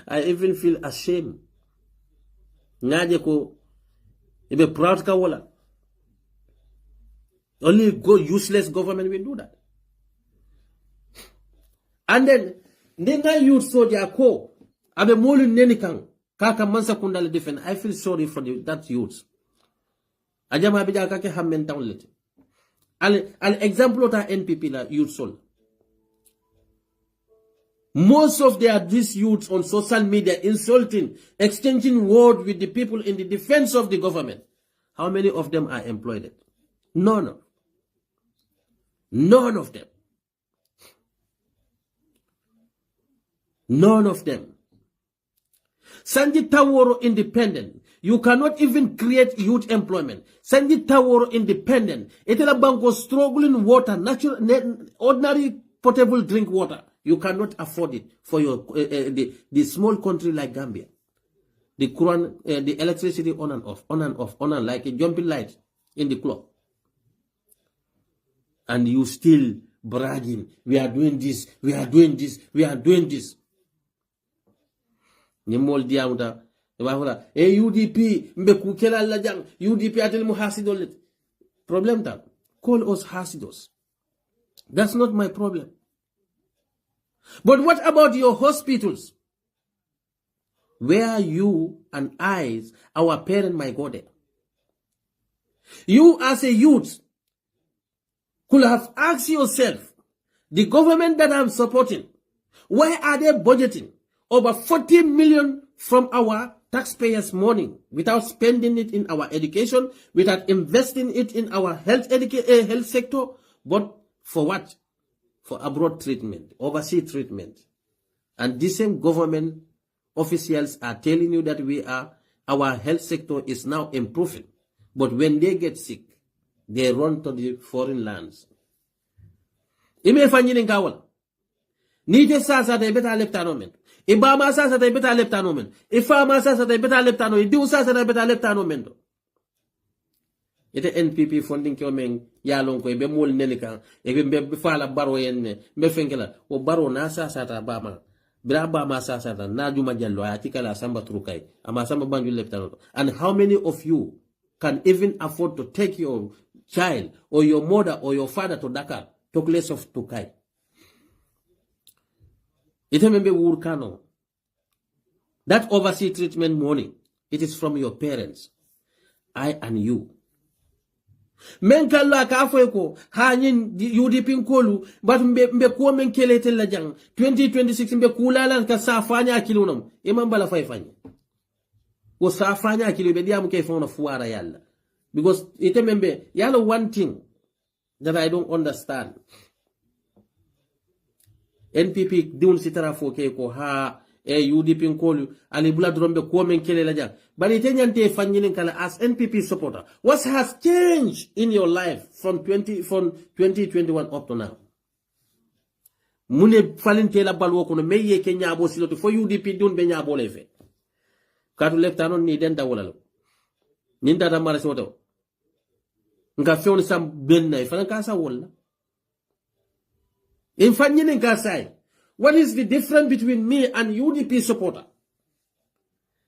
I even feel ashamed. Ngaje ko ibe proud ka wala. Only useless government will do that. And then nenga youth so dia ko abe molu neni kang Kaka mansa kundale defend. I feel sorry for that youth. Ajama bija kake hammen town lete. Al example ota NPP la youth sol. Most of these youths on social media insulting, exchanging words with the people in the defense of the government. How many of them are employed? None. None of them. None of them. Sanji Taworo independent. You cannot even create youth employment. Sanji Taworo independent. Etela banko struggling water, natural, ordinary potable drink water. You cannot afford it for your the small country like Gambia. The Quran, the electricity on and off, on and off, on and like a jumping light in the clock. And you still bragging, we are doing this, we are doing this, we are doing this. Nimol diamuta, UDP, mbeku kela lajang, UDP atel mu hasidolet. Problem that, call us hasidos. That's not my problem. But what about your hospitals? Where you and I, our parent might go there. You as a youth could have asked yourself, the government that I'm supporting, why are they budgeting over 40 million from our taxpayers' money without spending it in our education, without investing it in our health sector, but for what? For abroad treatment, overseas treatment. And the same government officials are telling you that our health sector is now improving. But when they get sick, they run to the foreign lands. Ime fanyini ngawala. Nite sasa ta beta leptanomen. Ibama sasa ta beta leptanomen. Ifama sasa ta beta leptanomen. Diu sasa ta beta leptanomen. Ite NPP funding ko men yalon ko be mol nelika e be fala baro yenne be fenkela o baro na sasa ta bama bra bama sasa ta na juma jallo ati kala samba trukai ama samba banju leptano. And how many of you can even afford to take your child or your mother or your father to Dakar, to place of Tukai? Ite membe wurkano. That overseas treatment money, it is from your parents, I and you. Men kala ka ko hanyin UDP kolu but mbe ko men kelete la jang 2026 mbe kulala ka safanya kilunam imam bala fay fanya wo safanya kilu be diam ke fona fuara yalla because ite membe yalla one thing that I don't understand. NPP diun sitara fo ke ko ha UDP kolu ali bula drombe ko men kele la jang but ite nyante fanyinin kala as NPP supporter. What has changed in your life from 2021 up to now? Mune falinte la balwo kono meye ke nyabo siloto fo UDP dun be nyabo lefe kadu leftano ni den da wala ninda da mara soto nga fion sam benna ifana ka sa wala in fanyinin ka sai. What is the difference between me and UDP supporter?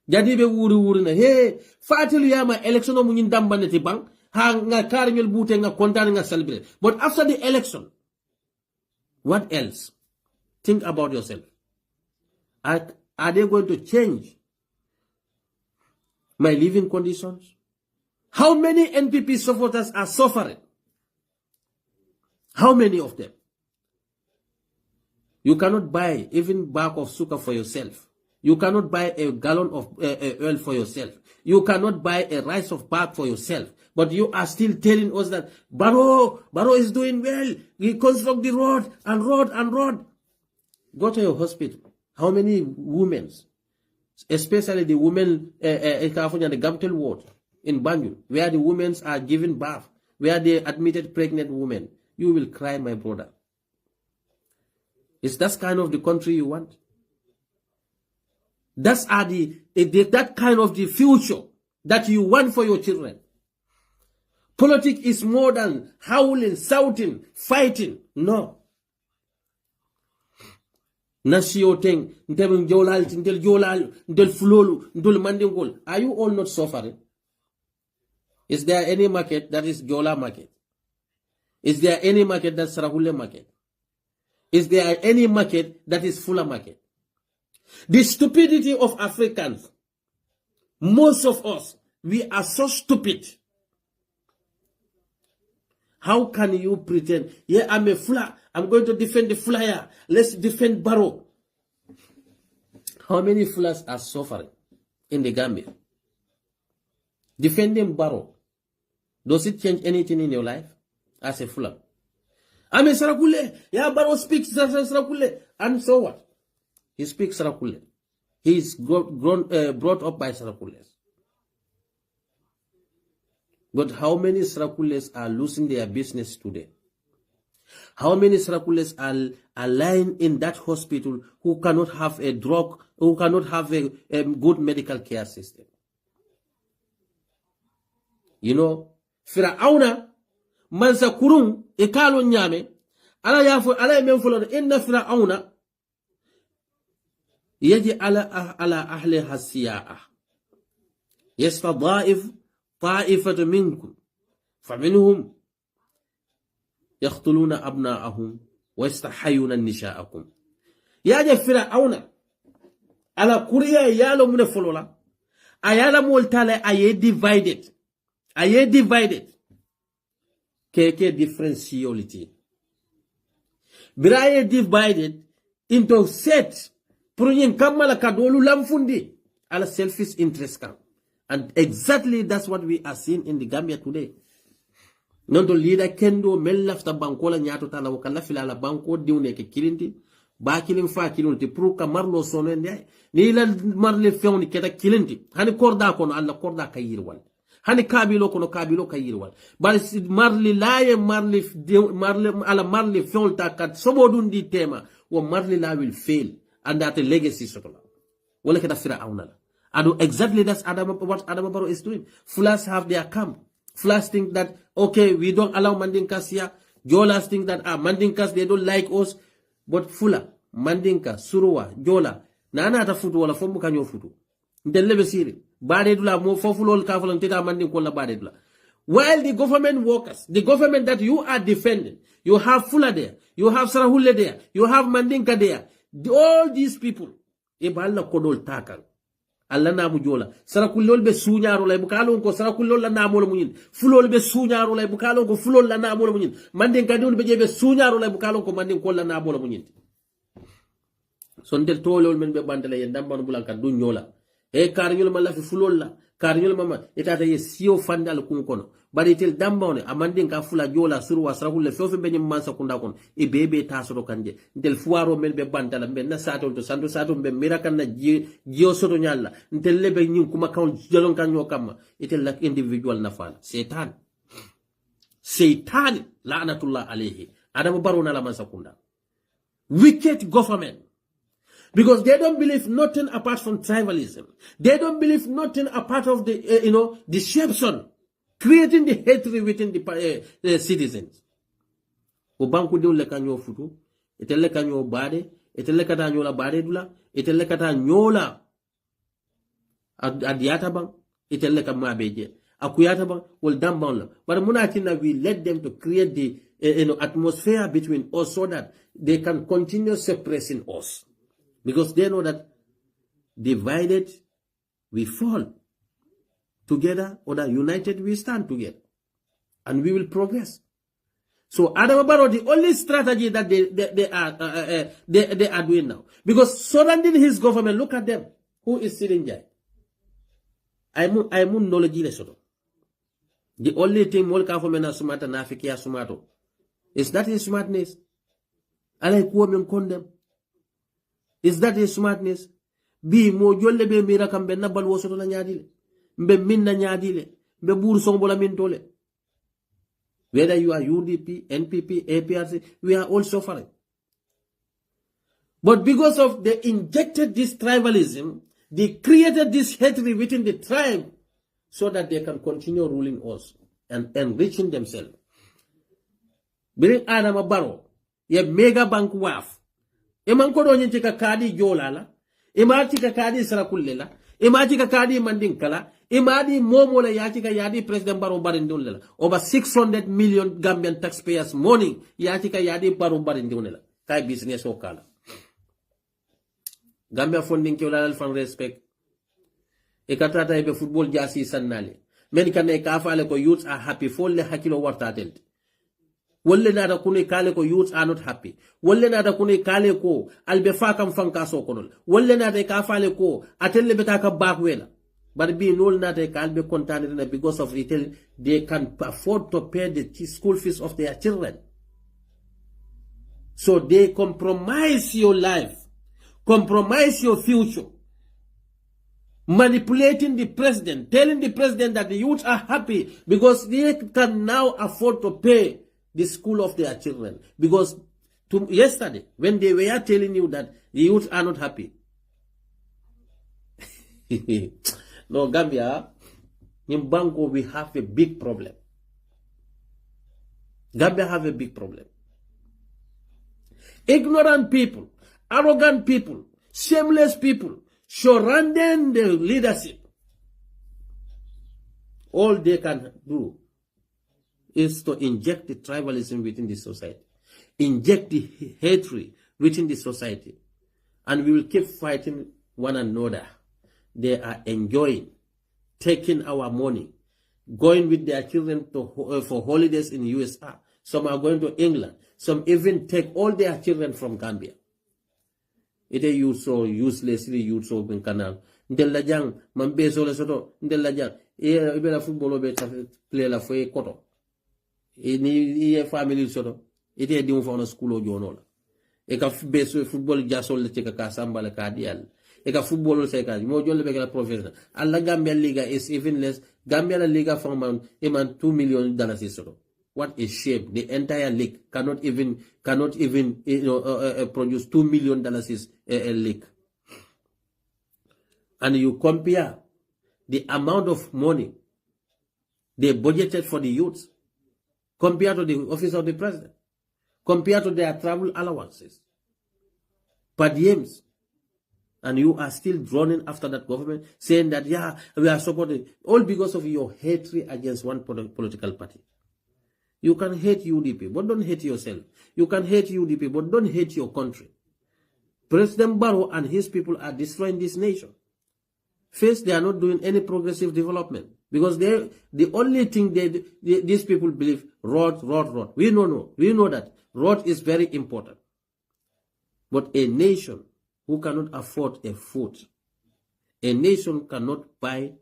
Jadi be wuri na he fatilu yama election mu nyin dambane ti bang ha nga karñol bute nga kontan nga celebrate. But after the election, what else? Think about yourself. Are they going to change my living conditions? How many NPP supporters are suffering? How many of them? You cannot buy even bag of sugar for yourself. You cannot buy a gallon of oil for yourself. You cannot buy a rice of bag for yourself. But you are still telling us that Barrow is doing well. We construct the road and road and road. Go to your hospital. How many women, especially the women in California, the Gamtel ward in Banjul, where the women are given birth, where they admitted pregnant women, you will cry, my brother. Is that kind of the country you want? That kind of the future that you want for your children. Politics is more than howling, shouting, fighting. No. Are you all not suffering? Is there any market that is Jola market? Is there any market that's Sarahule market? Is there any market that is Fula market? The stupidity of Africans, most of us, we are so stupid. How can you pretend, yeah, I'm a Fula, I'm going to defend the Fulaya, let's defend Barrow. How many Fulas are suffering in the Gambia? Defending Barrow. Does it change anything in your life as a Fula? I'm a Sarakule. Yeah, Barrow speaks Sarakule. And so what? He speaks Sarakule. He is brought up by Sarakules. But how many Sarakules are losing their business today? How many Sarakules are lying in that hospital who cannot have a drug, who cannot have a good medical care system? You know, Fir'auna, mansa kurung, ikalo nyame, ala men follow, inna Fir'auna, yaji ala ahli hasiya'a. يستضائف طائفة منكم فمنهم يقتلون أبناءهم ويستحيون نساءكم يا فرعون على كوريا يالو من فلولا أيالا مولتالا أي divided كيكي differentiality براي divided into set prunin kamala kadolu lamfundi ala selfish interest kam. And exactly that's what we are seeing in the Gambia today. Non to leader kendo mel lafta bankola nyato tala wakala fila la banko diune ke kilinti ba kilin fa kilinti pour ka marlo sono ndey ni la marle fewni keta kilinti hani korda kono alla korda kayirwal hani kabilo kono kabilo kayirwal bal marli laye marli ala marli fewlta kat sobodun di tema wo marli la will fail and that a legacy sotola wala keta fira awnala. And exactly that's what Adam Barrow is doing. Fulas have their camp. Fulas think that, okay, we don't allow Mandinkas here. Jolas think that, Mandinkas, they don't like us. But Fula, Mandinka, Surua, Jola, Nana ta futu wala fomu kanyo futu. Ndelebe siri. Badedula, mo fofulol kafulan teta Mandinkola badedula. While the government workers, the government that you are defending, you have Fula there, you have Sarahule there, you have Mandinka there. All these people, iballa kodol takal. Allah namu jola sarakulol be suñaro lay bukalon ko sarakulol la namol muñin fulol be suñaro lay bukalon ko fulol la namol muñin manden kadul be jebe suñaro lay bukalon ko manden ko la namol muñin son del tolol men be bandale yen damban bulanka du ñola e karñol ma la fi fulol la karñol mama etata ye sio fandal kun kono bari tel dambone amanden ka fula jola surwa sarakulle fofu be nyim mansa kunda kon e bebe tasoro kanje del fuaro mel be bandala be na satol to santo sato be mirakan na jio soto nyalla ntel lebe nyim kuma kan jolon kan nyokama etel lak individual nafal setan la'natullah alayhi adam barona la mansa kunda wicked government. Because they don't believe nothing apart from tribalism. They don't believe nothing apart of the, deception, creating the hatred within the citizens. Ubanku de le kanyo futu, etele kanyo bade, etele kata nyola bade dula, etele kata nyola adiata bang, etele kama beje. Akuyata bang, will damn bang. But munatina we let them to create the atmosphere between us so that they can continue suppressing us. Because they know that divided we fall, together or that united we stand together, and we will progress. So Adam Barrow, the only strategy that they are doing now, because surrounding his government, look at them, who is sitting there. I'm knowledge lesoto. The only thing more government asumata nafiki asumato is that his smartness. I like women condemn. Is that a smartness? Be mo jolle be mira kambe na balwo soto na nyaadile. Mbe minna nyaadile. Mbe buru sombola mintole. Whether you are UDP, NPP, APRC, we are all suffering. But because of they injected this tribalism, they created this hatred within the tribe so that they can continue ruling us and enriching themselves. Bring Adam Barrow, ye mega bank waf. Eman ko do nyinti ka kadi jolala, imati ka kadi sarakullela, imati ka kadi mandinkala, imadi momola yati ka yadi President Barrow barindunlela. Over 600 million Gambian taxpayers money yati ka yadi Barrow barindunlela. Kay business okala. Gambia funding ke ulal fan respect. E katata ebe football jasi sanale. Men kan e ka afale ko youths are happy folle hakilo warta tel. wolle nada kune kale ko youth are not happy wolle nada kune kale ko albe fakam fanka so konol wolle nada ka fale ko atelle beta ka bakwela but be nol nada ka albe contane because of retail they can afford to pay the school fees of their children. So they compromise your life, compromise your future, manipulating the president, telling the president that the youth are happy because they can now afford to pay the school of their children. Because yesterday, when they were telling you that the youth are not happy, no, Gambia, in Banco, we have a big problem. Gambia have a big problem. Ignorant people, arrogant people, shameless people, surrounding the leadership. All they can do is to inject the tribalism within the society, inject the hatred within the society, and we will keep fighting one another. They are enjoying, taking our money, going with their children to, for holidays in the USA. Some are going to England. Some even take all their children from Gambia. It is you so uselessly you so in canal. Ndella jang mambe so le soto ndella jang e be la football be play la foye koto. E ni family soto. It is di for school o jono la. E ka be so football jasol le tika ka sambale ka dial. E ka football se ka mo jolle be la professional. Alla Gambia Liga is even less. Gambia la Liga from man $2 million soto. What a shame! The entire league cannot even produce $2 million a league. And you compare the amount of money they budgeted for the youth, compared to the office of the president, compared to their travel allowances, per diems, and you are still droning after that government, saying that yeah, we are supporting, all because of your hatred against one political party. You can hate UDP, but don't hate yourself. You can hate UDP, but don't hate your country. President Barrow and his people are destroying this nation. First, they are not doing any progressive development because the only thing these people believe, road. We know that road is very important. But a nation who cannot afford a food, a nation cannot buy,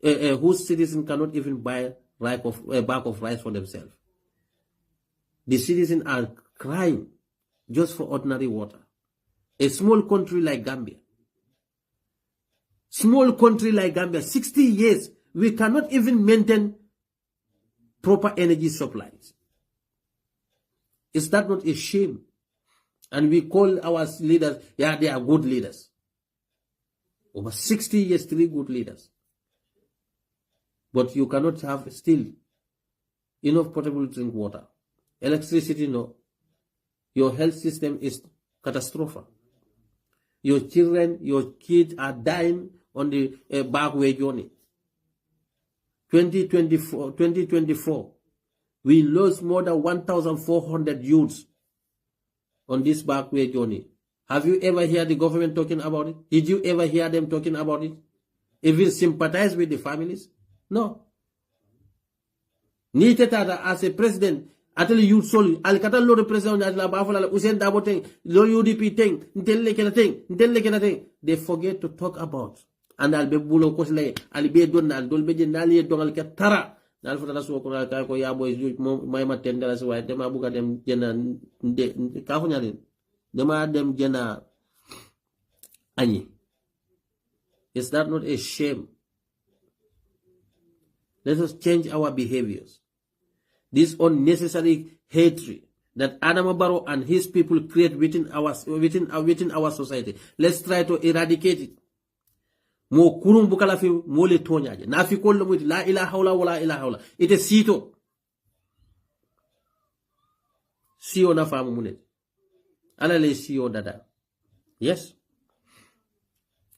whose citizen cannot even buy a bag of rice for themselves. The citizens are crying just for ordinary water. A small country like Gambia, 60 years, we cannot even maintain proper energy supplies. Is that not a shame? And we call our leaders, yeah, they are good leaders. Over 60 years, 3 good leaders. But you cannot have still enough potable drink water. Electricity, no. Your health system is catastrophic. Your kids are dying on the backway journey. 2024, we lost more than 1,400 youths on this backway journey. Have you ever heard the government talking about it? Did you ever hear them talking about it? Even sympathize with the families? No. Ni teta as a president, ateli youth soli, alikata lo president atela bafala Usain Dabo thing, lo UDP thing, ntelle kena thing. They forget to talk about. And I'll be bulo kosle, I'll be donal, dol be nali donal ke tara. Nal fata so ko ka ko ya boy may matenda so way dem abuga dem jena ka ko nyalin. Dema dem jena ani. Is that not a shame? Let us change our behaviors. This unnecessary hatred that Adama Barrow and his people create within our society, let's try to eradicate it. Mo kurum bukala fi mo le tonyaje. Na fi kollo mo la ilaha illa wala ilaha illa. Ite sito. Sio na famu munet. Ala le sio dada. Yes.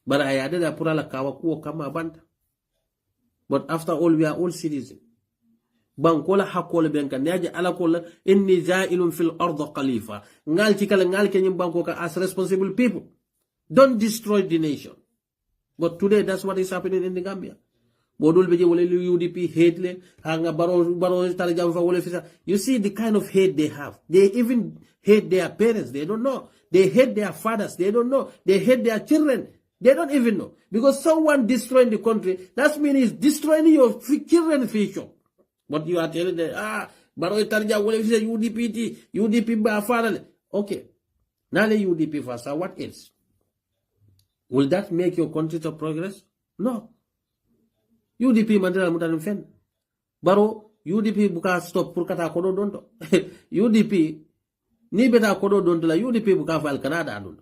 But I added a pura la kawa kuo kama banta. But after all, we are all citizens. Bankola hakola benka neaje ala kola inni za'ilun fil ardi khalifa. Ngalti kala ngalke nyim bankoka as responsible people. Don't destroy the nation. But today, that's what is happening in the Gambia. modul beje wala UDP hate le hanga baro tala jam fa wala fisa. You see the kind of hate they have. They even hate their parents. They don't know. They hate their fathers. They don't know. They hate their children. They don't even know. Because someone destroying the country, that means he's destroying your children's future. But you are telling them, baro tarja wala fisa UDP ba father. Okay. Now the UDP first. What else? Will that make your country to progress? No. UDP mandela mutan fen. Baro UDP buka stop pour kata kodo donto. UDP ni beta kodo donto la UDP buka fal Canada adun.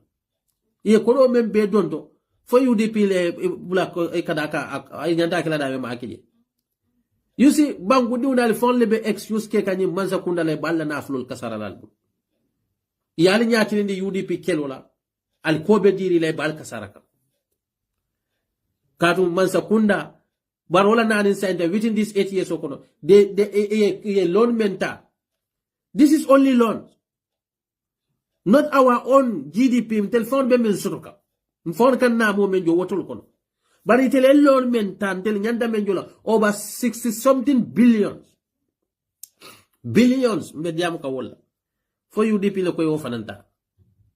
Ye kodo membe donto for UDP le bula kadaka ay nyanda kala da ma akije. You see bangu di unal fon lebe excuse ke kanyi manza kunda le balla na flul kasara dal. Yali nyati ndi UDP kelola al kobe diri le bal kasara ka. Katu manza kunda barola nanin center within these 8 years okono they loan mentor. This is only loan, not our own GDP. Telephone be min suruka phone kan na mo men jo wotol kono bari tele loan mentor tel nyanda men jola over 60 something billions mbe diam ka wala fo UDP le koy wo fananta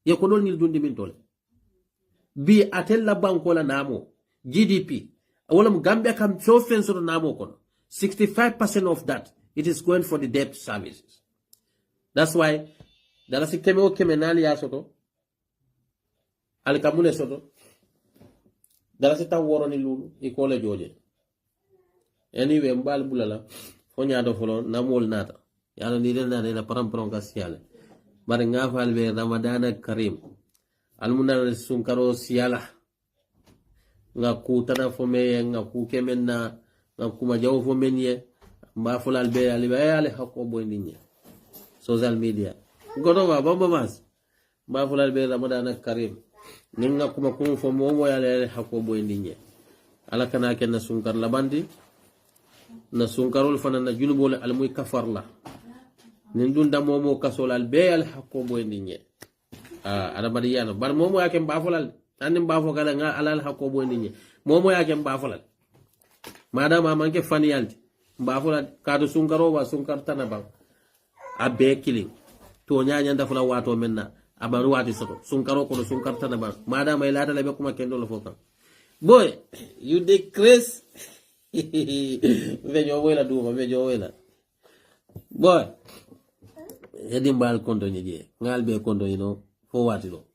ye ko don ni dundi min tole bi atel la banko la namo GDP Awalam Gambia can show fence on Namo kono. 65% of that it is going for the debt services. That's why dala si keme o keme nali ya soto. Al kamune soto. Dala si ta woro ni lulu ikole joje. Anyway mbal bulala fonya do folo namol nata. Yalo ni den na param kasiale. Bare ngafal be Ramadan Karim. Almuna sunkaro siala. Nga kutana fome nga kukemen na nga kumajaw fome nye mba fulal be ale hako boy ninye social media godo ba bamba mas mba fulal be Ramadan Karim ninga kuma kum fo momo ale hako boy ninye ala kana ken na sunkar labandi na sunkarol fana na junubol al muy kafarla nin dunda momo kasolal be ale hako boy ninye ada badiyano bar momo yake mba fulal anim bafo kala nga alal hako bo ninye momo yake mbafolal madama manke faniyalti mbafolal kadu sunkaro wa sunkar tanaba abe killing to nyaanya ndafula wato menna abaru wati soto sunkaro ko sunkar tanaba madama ilata lebe kuma kendo lo foka boy you decrease vejo wela duma vejo wela boy edim bal konto nyeje ngal be konto fo wati lo